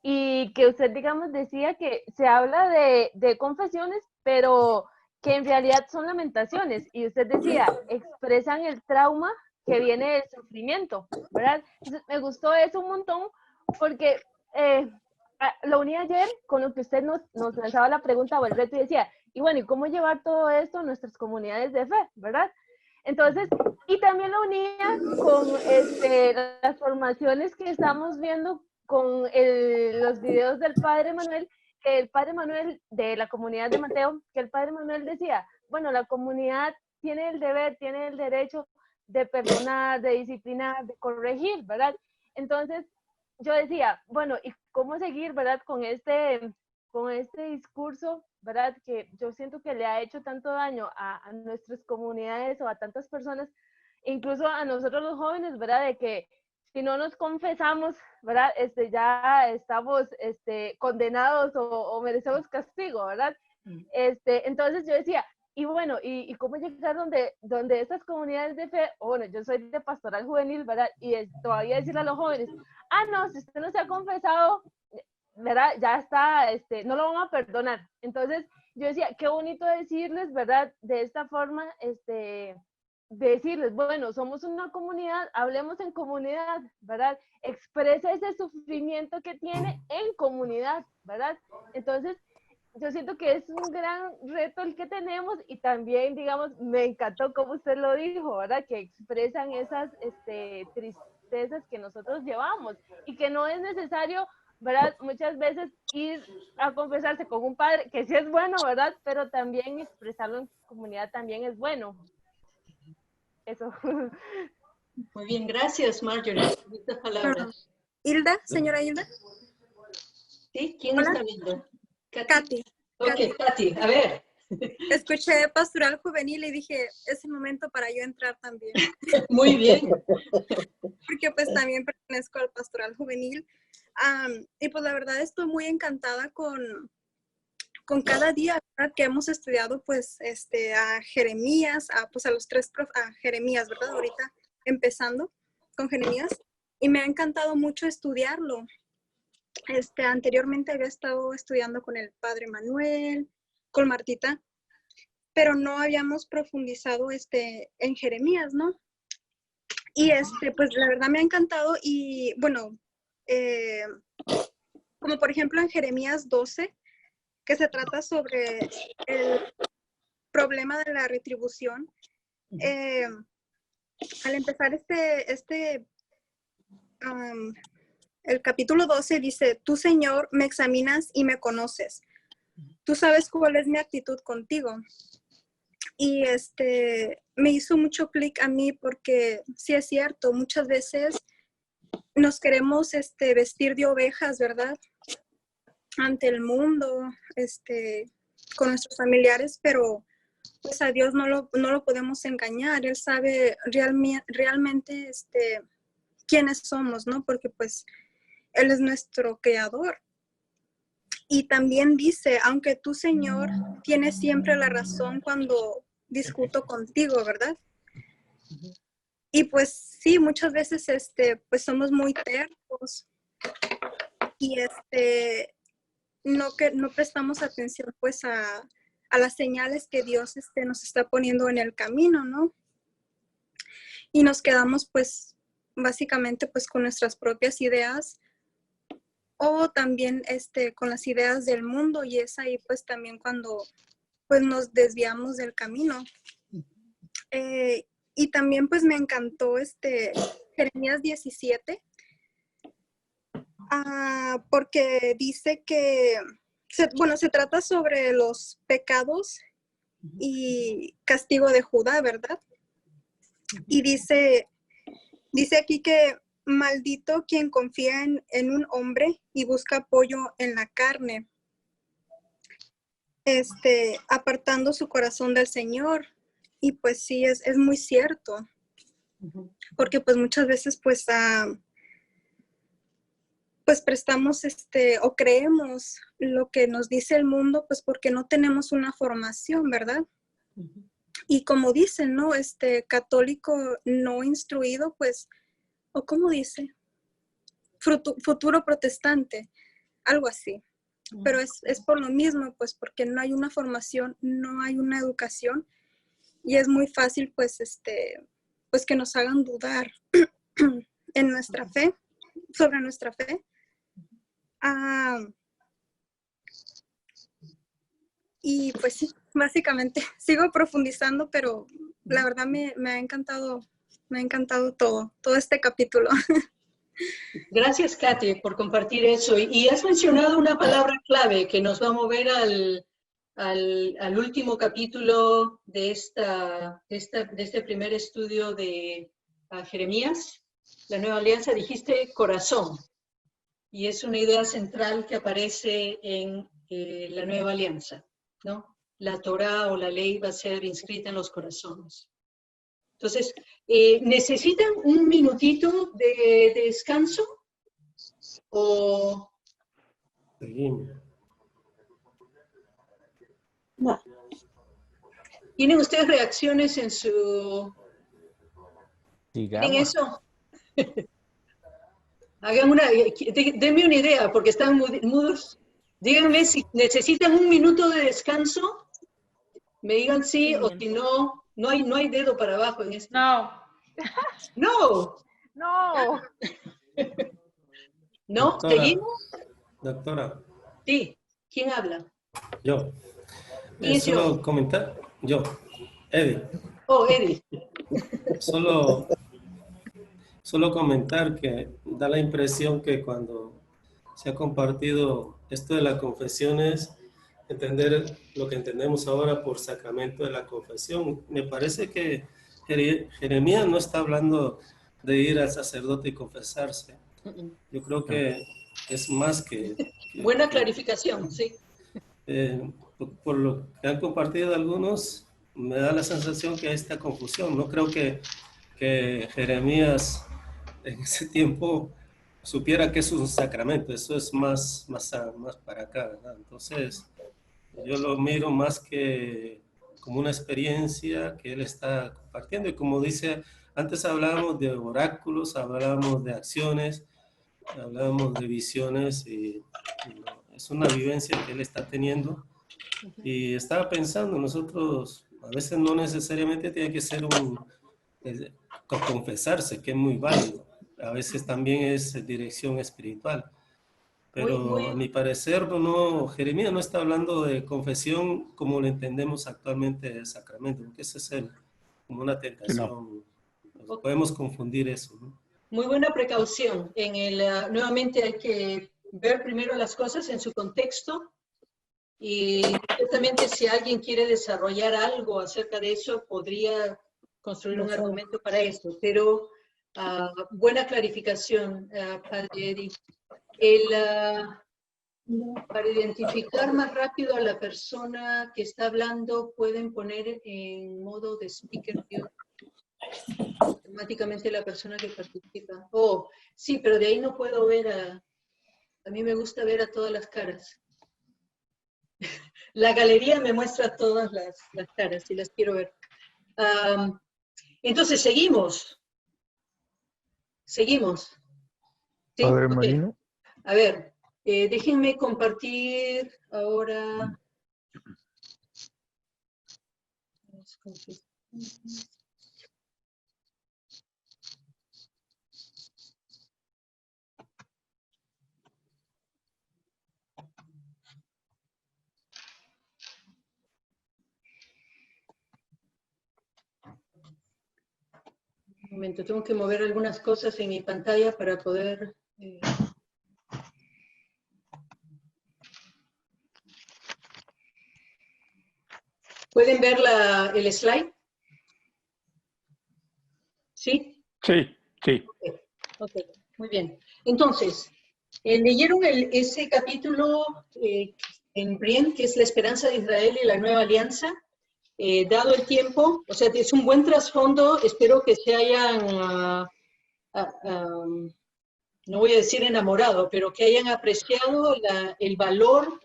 y que usted, digamos, decía que se habla de confesiones, pero que en realidad son lamentaciones, y usted decía, expresan el trauma que viene del sufrimiento, ¿verdad? Entonces, me gustó eso un montón, porque lo uní ayer con lo que usted nos lanzaba la pregunta o el reto y decía, y bueno, ¿y cómo llevar todo esto a nuestras comunidades de fe, verdad? Entonces, y también lo unía con las formaciones que estamos viendo con los videos del Padre Manuel, que el Padre Manuel de la comunidad de Mateo, que el Padre Manuel decía, bueno, la comunidad tiene el deber, tiene el derecho de perdonar, de disciplinar, de corregir, ¿verdad? Entonces, yo decía, bueno, ¿y cómo seguir, verdad, con este discurso, verdad, que yo siento que le ha hecho tanto daño a nuestras comunidades o a tantas personas, incluso a nosotros los jóvenes, verdad, de que si no nos confesamos, ¿verdad? Ya estamos condenados o merecemos castigo, ¿verdad? Entonces yo decía, y bueno, ¿y cómo llegar donde estas comunidades de fe, bueno, yo soy de pastoral juvenil, ¿verdad? Y todavía decirle a los jóvenes, no, si usted no se ha confesado, ¿verdad? Ya está, no lo van a perdonar. Entonces yo decía, qué bonito decirles, ¿verdad? De esta forma, decirles, bueno, somos una comunidad, hablemos en comunidad, ¿verdad? Expresa ese sufrimiento que tiene en comunidad, ¿verdad? Entonces, yo siento que es un gran reto el que tenemos y también, digamos, me encantó como usted lo dijo, ¿verdad? Que expresan esas tristezas que nosotros llevamos y que no es necesario, ¿verdad? Muchas veces ir a confesarse con un padre, que sí es bueno, ¿verdad? Pero también expresarlo en comunidad también es bueno. Eso. Muy bien, gracias, Marjorie, por estas palabras. Hilda, señora Hilda. ¿Sí? ¿Quién está viendo? Katy. Ok, Katy, a ver. Escuché Pastoral Juvenil y dije, es el momento para yo entrar también. Muy bien. Porque pues también pertenezco al Pastoral Juvenil. Y pues la verdad estoy muy encantada con cada día, ¿verdad? Que hemos estudiado pues a Jeremías, pues a los a Jeremías, ¿verdad? Ahorita empezando con Jeremías. Y me ha encantado mucho estudiarlo. Anteriormente había estado estudiando con el Padre Manuel, con Martita, pero no habíamos profundizado en Jeremías, ¿no? Y pues la verdad me ha encantado y bueno, como por ejemplo en Jeremías 12, que se trata sobre el problema de la retribución. Al empezar el capítulo 12 dice, tú, Señor, me examinas y me conoces. Tú sabes cuál es mi actitud contigo. Y me hizo mucho clic a mí porque sí es cierto, muchas veces nos queremos vestir de ovejas, ¿verdad? Ante el mundo, con nuestros familiares, pero pues a Dios no lo podemos engañar. Él sabe realmente quiénes somos, ¿no? Porque pues Él es nuestro creador. Y también dice, aunque tú, Señor, tienes siempre la razón cuando discuto contigo, ¿verdad? Y pues sí, muchas veces pues somos muy tercos y no prestamos atención pues a las señales que Dios nos está poniendo en el camino, ¿no? Y nos quedamos pues básicamente pues con nuestras propias ideas o también con las ideas del mundo, y es ahí pues también cuando pues nos desviamos del camino. Y también pues me encantó Jeremías 17, porque dice que, se trata sobre los pecados y castigo de Judá, ¿verdad? Y dice aquí que maldito quien confía en un hombre y busca apoyo en la carne, apartando su corazón del Señor. Y pues sí, es muy cierto, porque pues muchas veces pues prestamos o creemos lo que nos dice el mundo, pues porque no tenemos una formación, ¿verdad? Y como dicen, ¿no? Católico no instruido, pues, o como dice, futuro protestante, algo así. Pero es por lo mismo, pues porque no hay una formación, no hay una educación, y es muy fácil, pues, pues que nos hagan dudar en nuestra fe, sobre nuestra fe. Y pues sí, básicamente sigo profundizando, pero la verdad me ha encantado todo este capítulo. Gracias, Katy, por compartir eso. Y has mencionado una palabra clave que nos va a mover al último capítulo de este primer estudio de Jeremías, la Nueva Alianza. Dijiste corazón, y es una idea central que aparece en la Nueva Alianza, ¿no? La Torá o la ley va a ser inscrita en los corazones. Entonces, ¿necesitan un minutito de descanso? ¿O seguimos? No. ¿Tienen ustedes reacciones en su... ¿Tienen eso? Hagan denme una idea, porque están mudos. Díganme si necesitan un minuto de descanso. Me digan sí, o si no, no hay dedo para abajo en esto. No. No. No. ¿No? Doctora, ¿Seguimos? Doctora. Sí. ¿Quién habla? Yo. ¿Quién es Solo yo? comentar. Yo. Eddie. Oh, Eddie. Solo comentar que da la impresión que cuando se ha compartido esto de las confesiones, entender lo que entendemos ahora por sacramento de la confesión, me parece que Jeremías no está hablando de ir al sacerdote y confesarse. Yo creo que es más que Buena clarificación, sí. por lo que han compartido algunos, me da la sensación que hay esta confusión. No creo que Jeremías en ese tiempo supiera que es un sacramento. Eso es más para acá, ¿verdad? Entonces, yo lo miro más que como una experiencia que él está compartiendo. Y como dice, antes hablábamos de oráculos, hablábamos de acciones, hablábamos de visiones, y es una vivencia que él está teniendo. Y estaba pensando, nosotros a veces no necesariamente tiene que ser confesarse, que es muy válido. A veces también es dirección espiritual. Pero a mi parecer, Jeremías no está hablando de confesión como lo entendemos actualmente el sacramento, porque ese es como una tentación. Podemos confundir eso, ¿no? Muy buena precaución. Nuevamente hay que ver primero las cosas en su contexto, y ciertamente si alguien quiere desarrollar algo acerca de eso, podría construir un argumento para eso. Pero buena clarificación, Padre Eddie. Para identificar más rápido a la persona que está hablando, pueden poner en modo de speaker view automáticamente la persona que participa. Oh, sí, pero de ahí no puedo ver a mí me gusta ver a todas las caras. La galería me muestra todas las caras y las quiero ver. Entonces, seguimos. Seguimos. ¿Sí? Padre Okay. Marino. A ver, déjenme compartir ahora. Un momento, tengo que mover algunas cosas en mi pantalla para poder... ¿Pueden ver el slide? ¿Sí? Sí, sí. Ok, muy bien. Entonces, leyeron ese capítulo en Brienne, que es la esperanza de Israel y la nueva alianza. Dado el tiempo, o sea, es un buen trasfondo, espero que se hayan, no voy a decir enamorado, pero que hayan apreciado el valor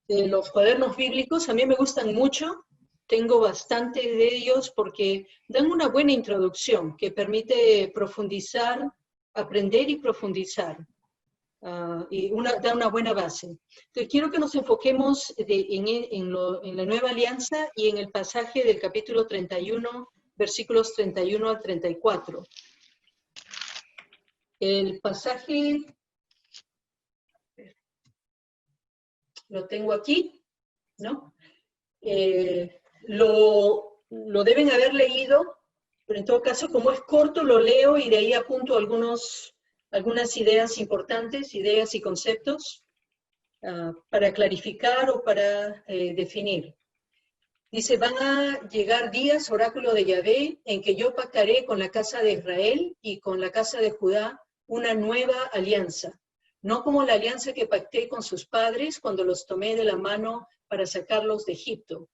de los cuadernos bíblicos. A mí me gustan mucho, tengo bastante de ellos porque dan una buena introducción que permite profundizar, aprender y profundizar. Y da una buena base. Entonces, quiero que nos enfoquemos en la nueva alianza y en el pasaje del capítulo 31, versículos 31 al 34. El pasaje, lo tengo aquí, ¿no? Lo deben haber leído, pero en todo caso, como es corto, lo leo y de ahí apunto algunas ideas importantes, ideas y conceptos para clarificar o para definir. Dice, van a llegar días, oráculo de Yahvé, en que yo pactaré con la casa de Israel y con la casa de Judá una nueva alianza, no como la alianza que pacté con sus padres cuando los tomé de la mano para sacarlos de Egipto,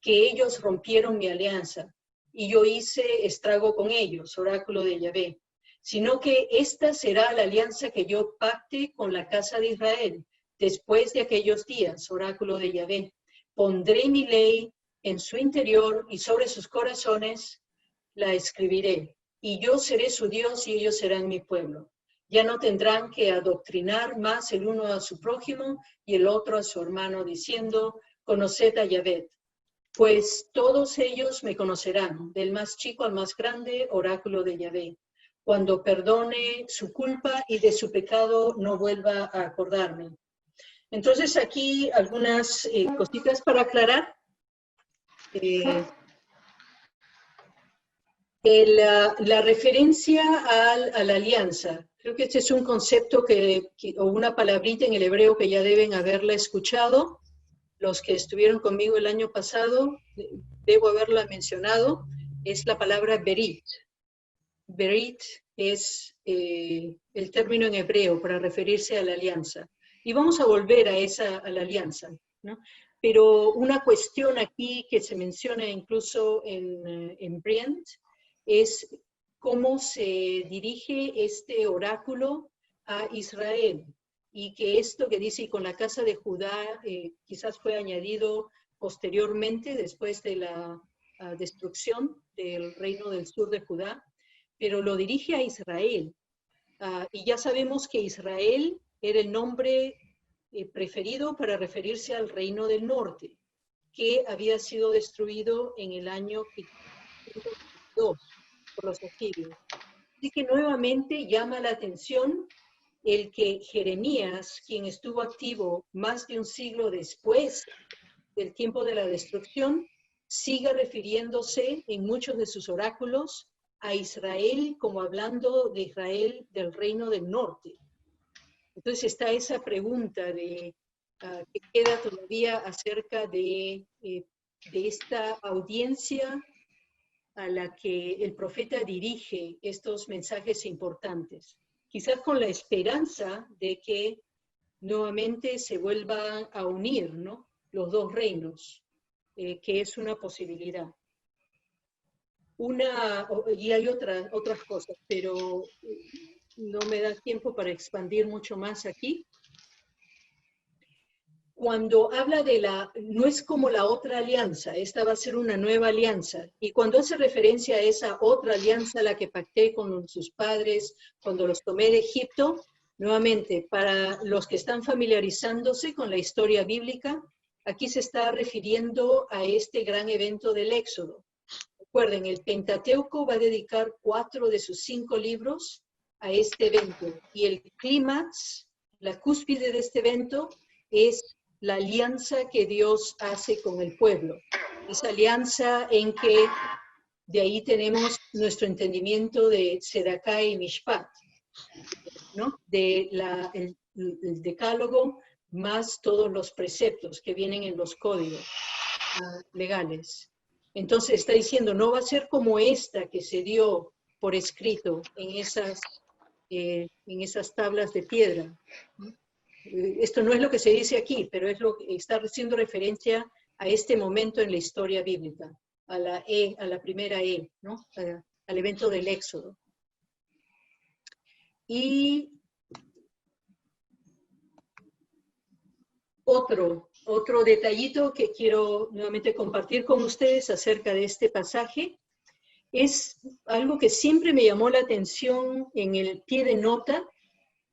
que ellos rompieron mi alianza y yo hice estrago con ellos, oráculo de Yahvé, sino que esta será la alianza que yo pacte con la casa de Israel después de aquellos días, oráculo de Yahvé. Pondré mi ley en su interior y sobre sus corazones la escribiré, y yo seré su Dios y ellos serán mi pueblo. Ya no tendrán que adoctrinar más el uno a su prójimo y el otro a su hermano, diciendo, conoced a Yahvé, pues todos ellos me conocerán, del más chico al más grande, oráculo de Yahvé, cuando perdone su culpa y de su pecado no vuelva a acordarme. Entonces aquí algunas cositas para aclarar. La referencia a la alianza. Creo que este es un concepto o una palabrita en el hebreo que ya deben haberla escuchado. Los que estuvieron conmigo el año pasado, debo haberla mencionado, es la palabra berit. Berit es el término en hebreo para referirse a la alianza. Y vamos a volver a la alianza, ¿no? Pero una cuestión aquí que se menciona incluso en Brent es cómo se dirige este oráculo a Israel. Y que esto que dice, y con la casa de Judá, quizás fue añadido posteriormente, después de la destrucción del reino del sur de Judá, pero lo dirige a Israel. Y ya sabemos que Israel era el nombre preferido para referirse al reino del norte, que había sido destruido en el año 502 por los asirios. Así que nuevamente llama la atención el que Jeremías, quien estuvo activo más de un siglo después del tiempo de la destrucción, siga refiriéndose en muchos de sus oráculos a Israel como hablando de Israel del reino del norte. Entonces está esa pregunta de que queda todavía acerca de esta audiencia a la que el profeta dirige estos mensajes importantes. Quizás con la esperanza de que nuevamente se vuelvan a unir, ¿no?, los dos reinos, que es una posibilidad. Y hay otras cosas, pero no me da tiempo para expandir mucho más aquí. Cuando habla de no es como la otra alianza, esta va a ser una nueva alianza. Y cuando hace referencia a esa otra alianza, la que pacté con sus padres cuando los tomé de Egipto, nuevamente, para los que están familiarizándose con la historia bíblica, aquí se está refiriendo a este gran evento del Éxodo. Recuerden, el Pentateuco va a dedicar 4 de sus 5 libros a este evento. Y el clímax, la cúspide de este evento, es la alianza que Dios hace con el pueblo. Esa alianza en que de ahí tenemos nuestro entendimiento de Sedaká y Mishpat, ¿no? El decálogo más todos los preceptos que vienen en los códigos legales. Entonces está diciendo, no va a ser como esta que se dio por escrito en esas tablas de piedra, ¿no? Esto no es lo que se dice aquí, pero es lo que está haciendo referencia a este momento en la historia bíblica, a la primera ¿no? Al evento del Éxodo. Y otro detallito que quiero nuevamente compartir con ustedes acerca de este pasaje es algo que siempre me llamó la atención en el pie de nota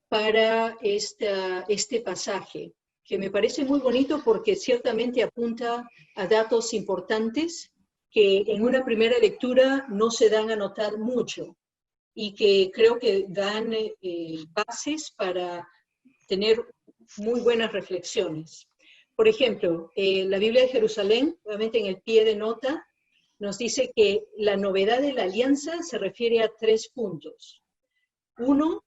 para este pasaje, que me parece muy bonito porque ciertamente apunta a datos importantes que en una primera lectura no se dan a notar mucho y que creo que dan bases para tener muy buenas reflexiones. Por ejemplo, la Biblia de Jerusalén, nuevamente en el pie de nota, nos dice que la novedad de la alianza se refiere a 3 puntos. 1,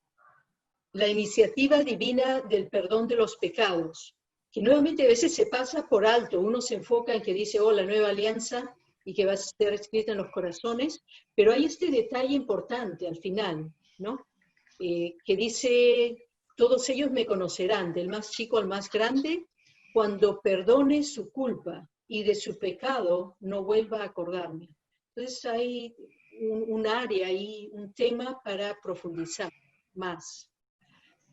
la iniciativa divina del perdón de los pecados, que nuevamente a veces se pasa por alto. Uno se enfoca en que dice, la nueva alianza, y que va a ser escrita en los corazones, pero hay este detalle importante al final, ¿no? Que dice, todos ellos me conocerán, del más chico al más grande, cuando perdone su culpa y de su pecado no vuelva a acordarme. Entonces hay un área ahí, un tema para profundizar más.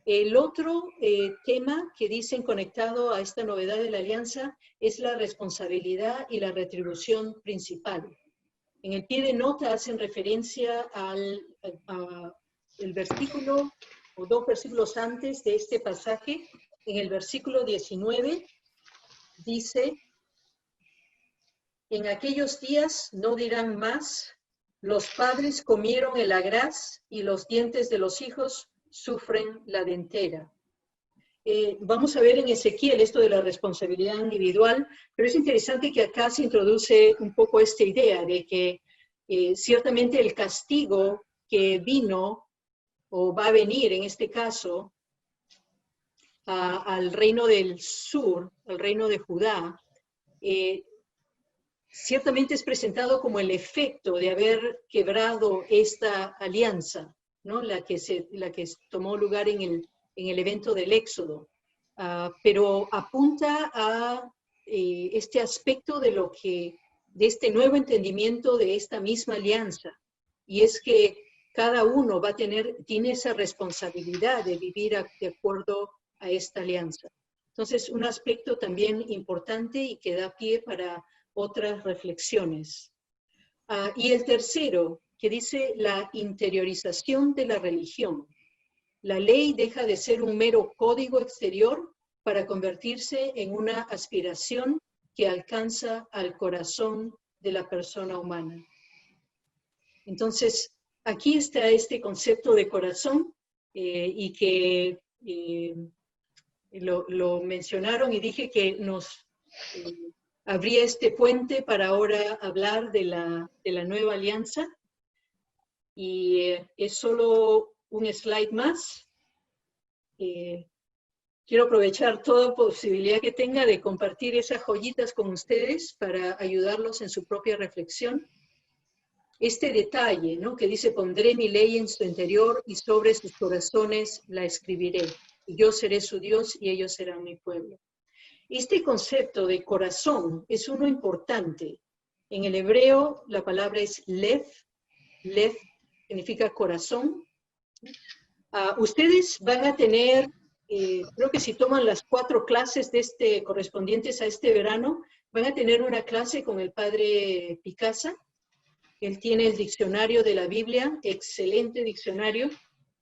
El otro tema que dicen conectado a esta novedad de la alianza es la responsabilidad y la retribución principal. En el pie de nota hacen referencia al versículo o 2 versículos antes de este pasaje. En el versículo 19 dice, en aquellos días no dirán más, los padres comieron el agraz y los dientes de los hijos sufren la dentera. Vamos a ver en Ezequiel esto de la responsabilidad individual, pero es interesante que acá se introduce un poco esta idea de que ciertamente el castigo que vino o va a venir en este caso al reino del sur, al reino de Judá, ciertamente es presentado como el efecto de haber quebrado esta alianza, ¿no? La que tomó lugar en el evento del Éxodo, pero apunta a este aspecto de este nuevo entendimiento de esta misma alianza, y es que cada uno tiene esa responsabilidad de vivir de acuerdo a esta alianza. Entonces, un aspecto también importante y que da pie para otras reflexiones. Y el tercero, que dice la interiorización de la religión. La ley deja de ser un mero código exterior para convertirse en una aspiración que alcanza al corazón de la persona humana. Entonces, aquí está este concepto de corazón y que lo mencionaron y dije que nos abría este puente para ahora hablar de la nueva alianza. Y es solo un slide más. Quiero aprovechar toda posibilidad que tenga de compartir esas joyitas con ustedes para ayudarlos en su propia reflexión. Este detalle, ¿no? Que dice, pondré mi ley en su interior y sobre sus corazones la escribiré. Y yo seré su Dios y ellos serán mi pueblo. Este concepto de corazón es uno importante. En el hebreo la palabra es lev. Lev significa corazón. Ustedes van a tener, creo que si toman las 4 clases correspondientes a este verano, van a tener una clase con el padre Picasa. Él tiene el diccionario de la Biblia, excelente diccionario,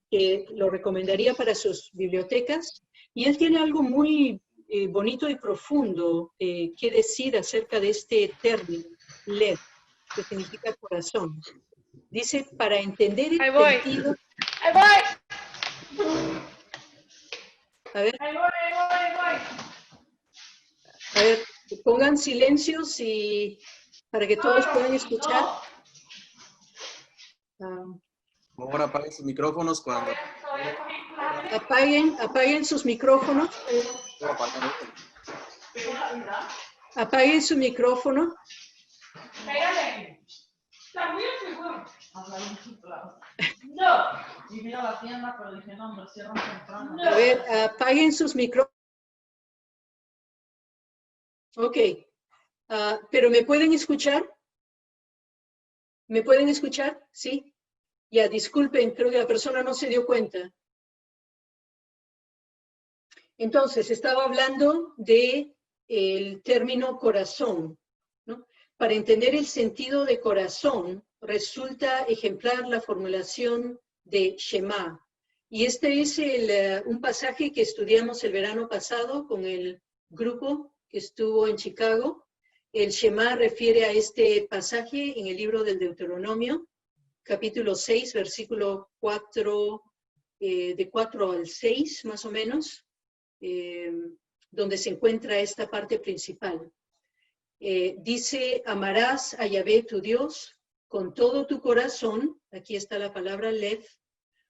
que lo recomendaría para sus bibliotecas. Y él tiene algo muy bonito y profundo que decir acerca de este término, lev, que significa corazón. Dice, para entender el sentido... ¡Ahí voy! A ver. ¡Ahí voy! A ver, pongan silencio para que todos puedan escuchar. Ahora apaguen sus micrófonos cuando... Apaguen sus micrófonos. Apaguen su micrófono. No. Y mira la tienda, pero dije, no, me cierran temprano. A ver, apaguen sus micrófonos. Ok. ¿Pero me pueden escuchar? ¿Me pueden escuchar? Sí. Ya, disculpen, creo que la persona no se dio cuenta. Entonces, estaba hablando del término corazón, ¿no? Para entender el sentido de corazón, resulta ejemplar la formulación de Shema. Y este es un pasaje que estudiamos el verano pasado con el grupo que estuvo en Chicago. El Shema refiere a este pasaje en el libro del Deuteronomio, capítulo 6, versículo 4, de 4 al 6 más o menos, donde se encuentra esta parte principal. Dice, amarás a Yahvé tu Dios con todo tu corazón, aquí está la palabra lev,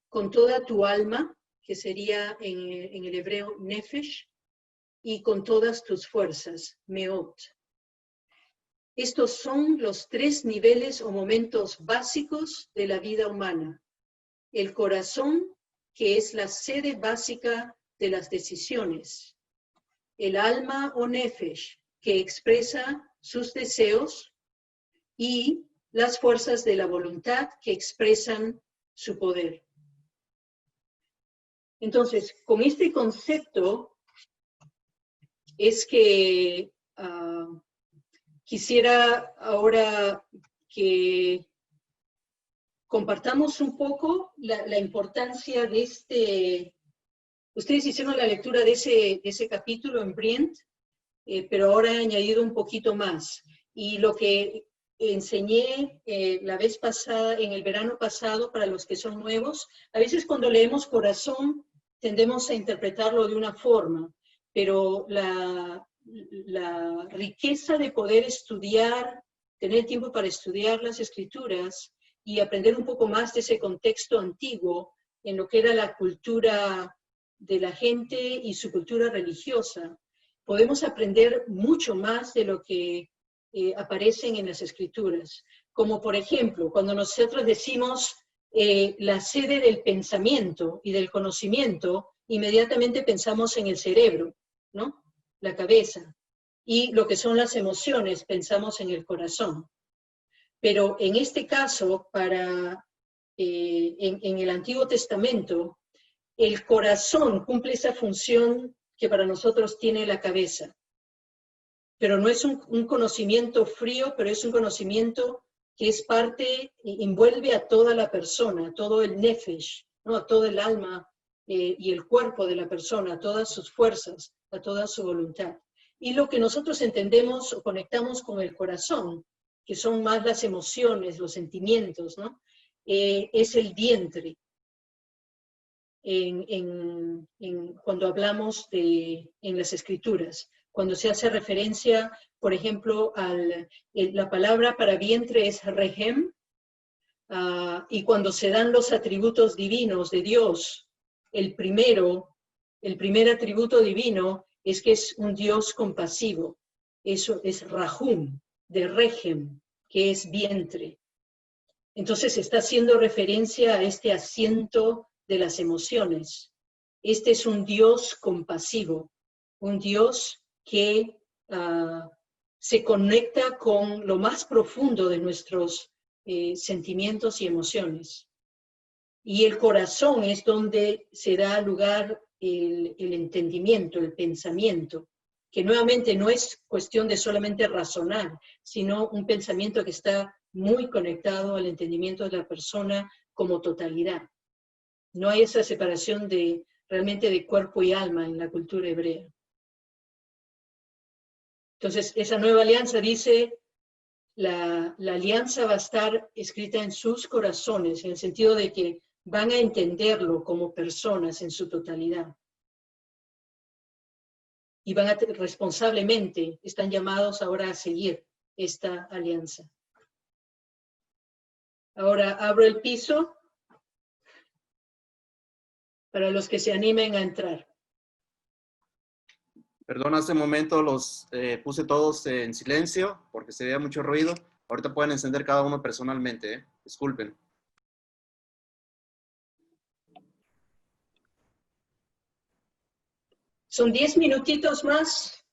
con toda tu alma, que sería en el hebreo nefesh, y con todas tus fuerzas, meot. Estos son los 3 niveles o momentos básicos de la vida humana. El corazón, que es la sede básica de las decisiones. El alma o nefesh, que expresa sus deseos. Y las fuerzas de la voluntad, que expresan su poder. Entonces, con este concepto es que quisiera ahora que compartamos un poco la importancia de este... Ustedes hicieron la lectura de ese capítulo en Brient, pero ahora he añadido un poquito más. Y lo que enseñé la vez pasada, en el verano pasado, para los que son nuevos, a veces cuando leemos corazón tendemos a interpretarlo de una forma, pero la riqueza de poder estudiar, tener tiempo para estudiar las escrituras y aprender un poco más de ese contexto antiguo en lo que era la cultura de la gente y su cultura religiosa, podemos aprender mucho más de lo que aparecen en las escrituras. Como por ejemplo, cuando nosotros decimos la sede del pensamiento y del conocimiento, inmediatamente pensamos en el cerebro, ¿no? La cabeza. y lo que son las emociones, pensamos en el corazón. Pero en este caso, en el Antiguo Testamento, el corazón cumple esa función que para nosotros tiene la cabeza. Pero no es un conocimiento frío, pero es un conocimiento que es parte, envuelve a toda la persona, todo el nefesh, ¿no? A todo el alma y el cuerpo de la persona, a todas sus fuerzas, a toda su voluntad. Y lo que nosotros entendemos o conectamos con el corazón, que son más las emociones, los sentimientos, ¿no? Es el vientre. Cuando hablamos en las escrituras, cuando se hace referencia, por ejemplo, la palabra para vientre es rehem, y cuando se dan los atributos divinos de Dios, el primer atributo divino es que es un Dios compasivo. Eso es rahum, de rehem, que es vientre. Entonces está haciendo referencia a este asiento de las emociones. Este es un Dios compasivo, un Dios que se conecta con lo más profundo de nuestros sentimientos y emociones. Y el corazón es donde se da lugar el entendimiento, el pensamiento, que nuevamente no es cuestión de solamente razonar, sino un pensamiento que está muy conectado al entendimiento de la persona como totalidad. No hay esa separación realmente de cuerpo y alma en la cultura hebrea. Entonces, esa nueva alianza dice, la alianza va a estar escrita en sus corazones, en el sentido de que van a entenderlo como personas en su totalidad. Y responsablemente, están llamados ahora a seguir esta alianza. Ahora abro el piso para los que se animen a entrar. Perdón, hace un momento los puse todos en silencio porque se veía mucho ruido. Ahorita pueden encender cada uno personalmente, disculpen. Son 10 minutitos más.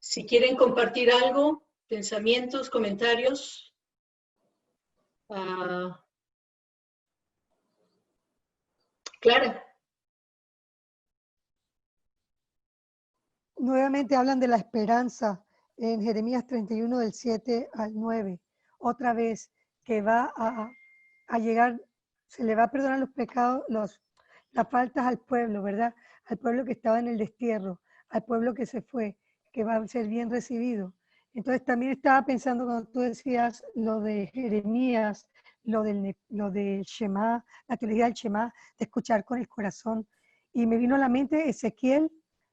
Si quieren compartir algo, pensamientos, comentarios. Clara. Nuevamente hablan de la esperanza en Jeremías 31 del 7 al 9. Otra vez que va a llegar, se le va a perdonar los pecados, las faltas al pueblo, ¿verdad? Al pueblo que estaba en el destierro, al pueblo que se fue, que va a ser bien recibido. Entonces también estaba pensando cuando tú decías lo de Jeremías, lo del Shema, la teología del Shema, de escuchar con el corazón. Y me vino a la mente Ezequiel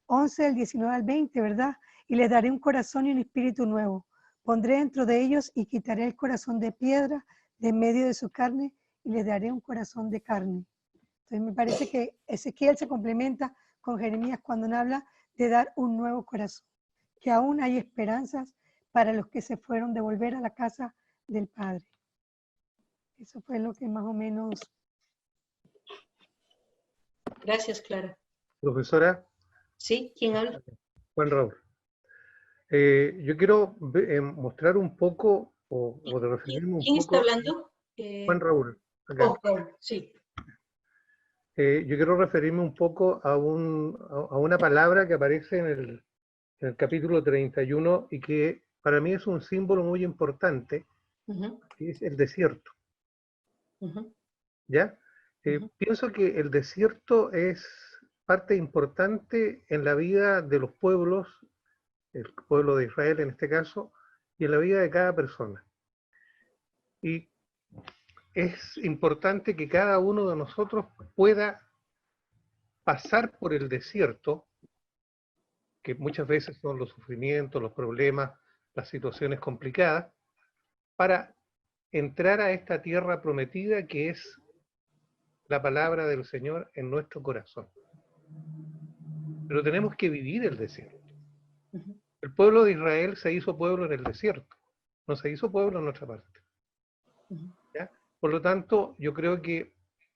11, del 19 al 20, ¿verdad? Y les daré un corazón y un espíritu nuevo. Pondré dentro de ellos y quitaré el corazón de piedra de en medio de su carne y les daré un corazón de carne. Entonces me parece que Ezequiel se complementa con Jeremías cuando habla de dar un nuevo corazón, que aún hay esperanzas para los que se fueron de volver a la casa del Padre. Eso fue lo que más o menos... Gracias, Clara. Profesora. Sí, ¿quién habla? Juan Raúl. Yo quiero mostrar un poco, o de referirme un ¿Quién poco... está hablando? Juan Raúl. Acá. Oh, Raúl, sí. Yo quiero referirme un poco a una palabra que aparece en el capítulo 31 y que para mí es un símbolo muy importante, que es el desierto. ¿Ya? Pienso que el desierto es parte importante en la vida de los pueblos, el pueblo de Israel en este caso, y en la vida de cada persona. Y es importante que cada uno de nosotros pueda pasar por el desierto, que muchas veces son los sufrimientos, los problemas, las situaciones complicadas, para entrar a esta tierra prometida que es la palabra del Señor en nuestro corazón. Pero tenemos que vivir el desierto. El pueblo de Israel se hizo pueblo en el desierto, no se hizo pueblo en otra parte. ¿Ya? Por lo tanto, yo creo que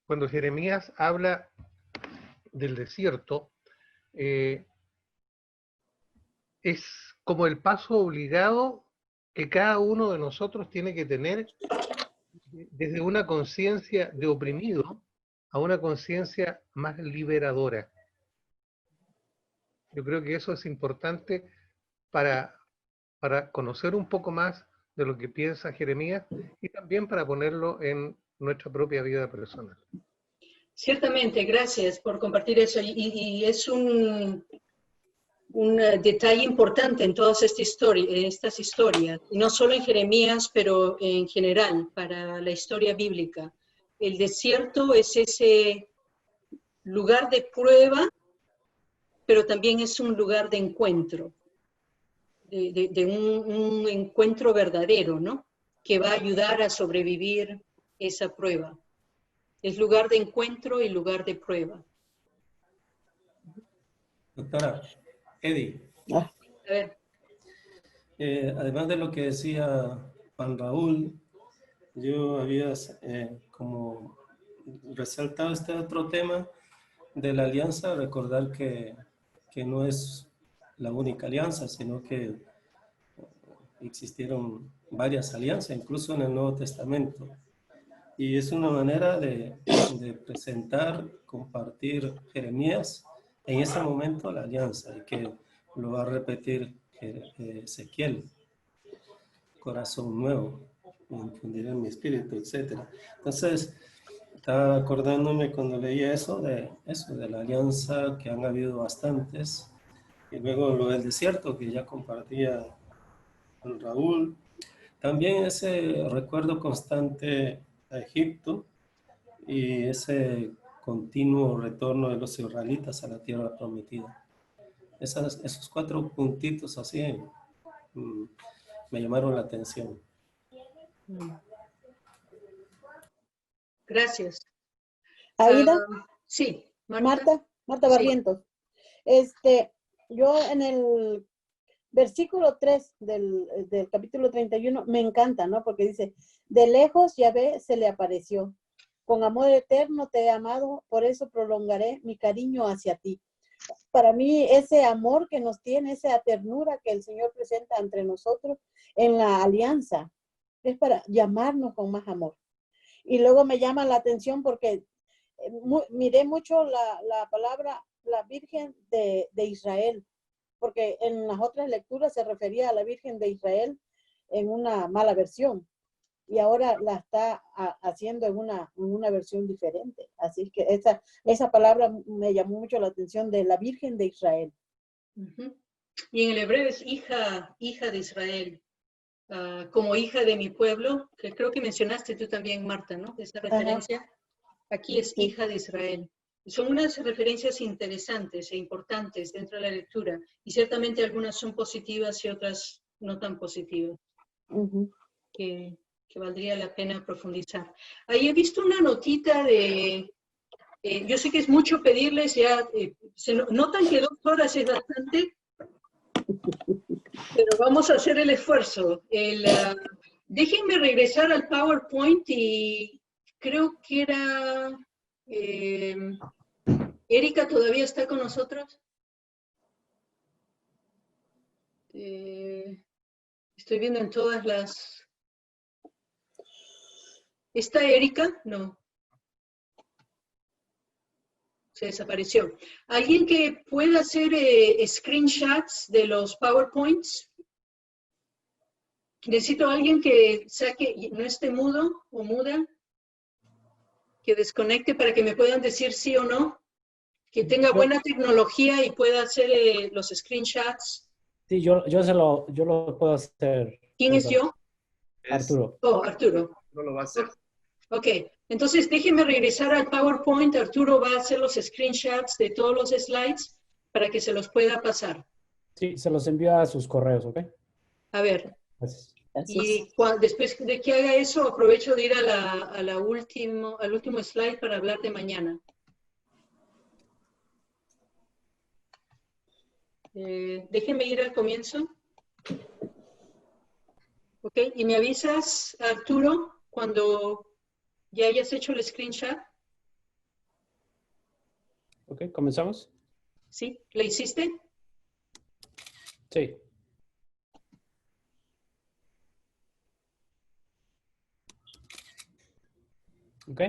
cuando Jeremías habla del desierto, es como el paso obligado que cada uno de nosotros tiene que tener desde una conciencia de oprimido a una conciencia más liberadora. Yo creo que eso es importante para conocer un poco más de lo que piensa Jeremías y también para ponerlo en nuestra propia vida personal. Ciertamente, gracias por compartir eso. Y es un detalle importante en todas estas historias, y no solo en Jeremías, pero en general, para la historia bíblica. El desierto es ese lugar de prueba, pero también es un lugar de encuentro, de un encuentro verdadero, ¿no? Que va a ayudar a sobrevivir esa prueba. Es lugar de encuentro y lugar de prueba. Doctora, Eddie. A ver. Además de lo que decía Juan Raúl, yo había como resaltado este otro tema de la alianza, recordar que no es la única alianza, sino que existieron varias alianzas, incluso en el Nuevo Testamento. Y es una manera de presentar, compartir Jeremías en ese momento la alianza, y que lo va a repetir Ezequiel, corazón nuevo, me infundiré en mi espíritu, etc. Entonces, estaba acordándome cuando leía eso de la alianza, que han habido bastantes, y luego lo del desierto, que ya compartía con Raúl. También ese recuerdo constante a Egipto y ese continuo retorno de los israelitas a la tierra prometida. Esos 4 puntitos así me llamaron la atención. Gracias. Aida. Sí, Marta Barrientos. Yo en el versículo 3 del capítulo 31 me encanta, ¿no? Porque dice, de lejos Yahvé se le apareció. Con amor eterno te he amado, por eso prolongaré mi cariño hacia ti. Para mí, ese amor que nos tiene, esa ternura que el Señor presenta entre nosotros en la alianza, es para llamarnos con más amor. Y luego me llama la atención porque miré mucho la palabra, la Virgen de Israel, porque en las otras lecturas se refería a la Virgen de Israel en una mala versión, y ahora la está haciendo en una versión diferente. Así que esa palabra me llamó mucho la atención, de la Virgen de Israel. Y en el hebreo es hija de Israel, como hija de mi pueblo, que creo que mencionaste tú también, Marta, ¿no? Esa referencia. Aquí es hija de Israel. Son unas referencias interesantes e importantes dentro de la lectura, y ciertamente algunas son positivas y otras no tan positivas, que valdría la pena profundizar. Ahí he visto una notita de, yo sé que es mucho pedirles, ya se notan que 2 horas es bastante, pero vamos a hacer el esfuerzo. Déjenme regresar al PowerPoint, y creo que era... Erika, ¿todavía está con nosotros? Estoy viendo en todas las... ¿Está Erika? No. Se desapareció. ¿Alguien que pueda hacer screenshots de los PowerPoints? Necesito a alguien que saque, no esté mudo o muda, que desconecte para que me puedan decir sí o no, que tenga buena tecnología y pueda hacer los screenshots. Sí, yo lo puedo hacer. ¿Quién es yo? Arturo. Oh, Arturo. No lo va a hacer. Ok, entonces déjenme regresar al PowerPoint. Arturo va a hacer los screenshots de todos los slides para que se los pueda pasar. Sí, se los envío a sus correos, ¿ok? A ver. Gracias. Y después de que haga eso, aprovecho de ir al último slide para hablar de mañana. Déjenme ir al comienzo. Ok, y me avisas, Arturo, cuando ya hayas hecho el screenshot. Ok, ¿comenzamos? ¿Sí? ¿Lo hiciste? Sí. Sí. Ok.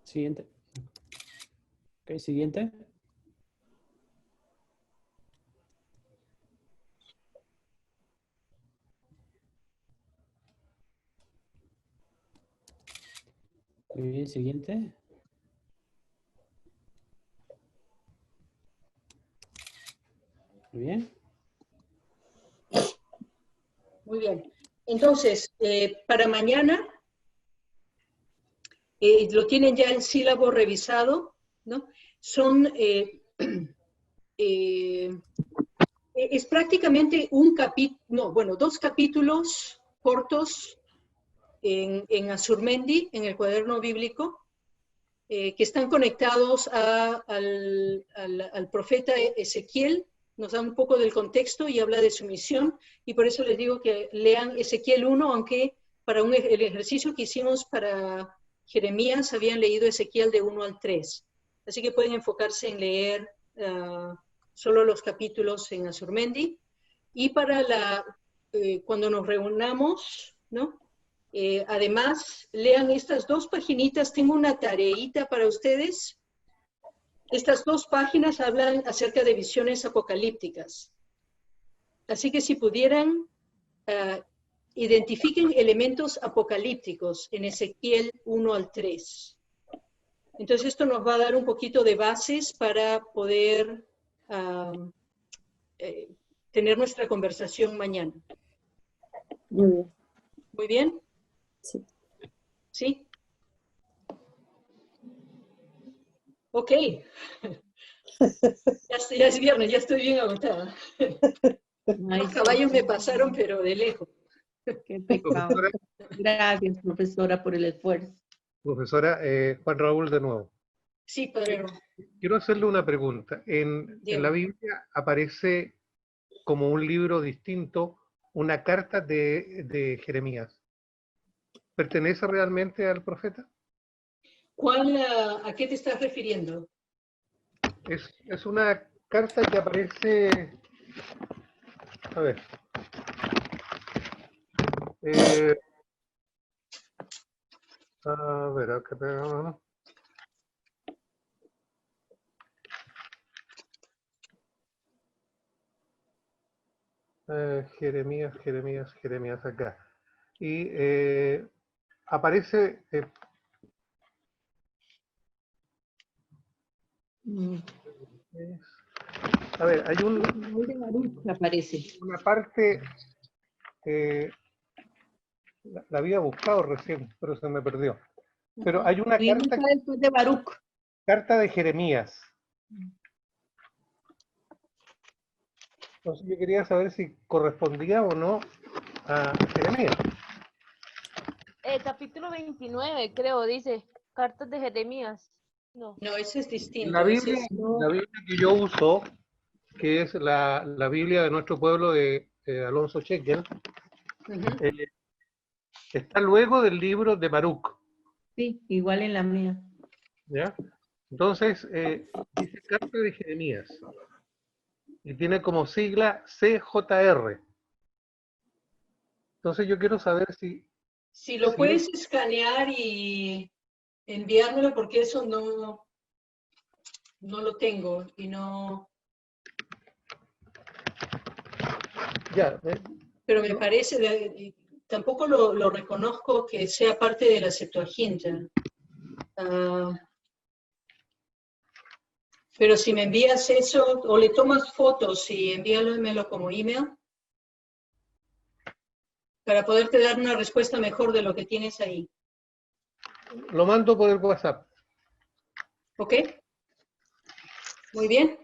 Siguiente. Ok, siguiente. Muy bien, siguiente. Muy bien. Muy bien. Entonces, para mañana, lo tienen ya el sílabo revisado, ¿no? Son, es prácticamente un capítulo, no, bueno, 2 capítulos cortos en Azurmendi, en el cuaderno bíblico, que están conectados al profeta Ezequiel. Nos da un poco del contexto y habla de su misión, y por eso les digo que lean Ezequiel 1, aunque para el ejercicio que hicimos para Jeremías habían leído Ezequiel de 1 al 3. Así que pueden enfocarse en leer solo los capítulos en Azurmendi. Y para cuando nos reunamos, ¿no? Además, lean estas 2 paginitas. Tengo una tareita para ustedes. Estas 2 páginas hablan acerca de visiones apocalípticas. Así que si pudieran, identifiquen elementos apocalípticos en Ezequiel 1 al 3. Entonces esto nos va a dar un poquito de bases para poder tener nuestra conversación mañana. Muy bien. ¿Muy bien? Sí. ¿Sí? Ok. Ya es viernes, ya estoy bien agotada. Los caballos me pasaron, pero de lejos. Qué pecado. Gracias, profesora, por el esfuerzo. Profesora, Juan Raúl de nuevo. Sí, padre. Quiero hacerle una pregunta. En la Biblia aparece como un libro distinto una carta de Jeremías. ¿Pertenece realmente al profeta? ¿A qué te estás refiriendo? Es una carta que aparece... A ver. Acá pegamos. Jeremías acá. Y aparece... a ver, hay una parte... la había buscado recién, pero se me perdió. Pero hay una carta... después de Baruch. Carta de Jeremías. Entonces yo quería saber si correspondía o no a Jeremías. Capítulo 29, creo, dice, cartas de Jeremías. No, ese es distinto. La Biblia que yo uso, que es la Biblia de nuestro pueblo de Alonso Chequel, está luego del libro de Baruch. Sí, igual en la mía. ¿Ya? Entonces, dice carta de Jeremías. Y tiene como sigla CJR. Entonces yo quiero saber si lo puedes escanear y enviármelo, porque eso no lo tengo y no... Ya. Pero me parece, tampoco lo reconozco que sea parte de la Septuaginta. Pero si me envías eso, o le tomas fotos y envíamelo como email, para poderte dar una respuesta mejor de lo que tienes ahí. Lo mando por el WhatsApp. ¿Ok? Muy bien.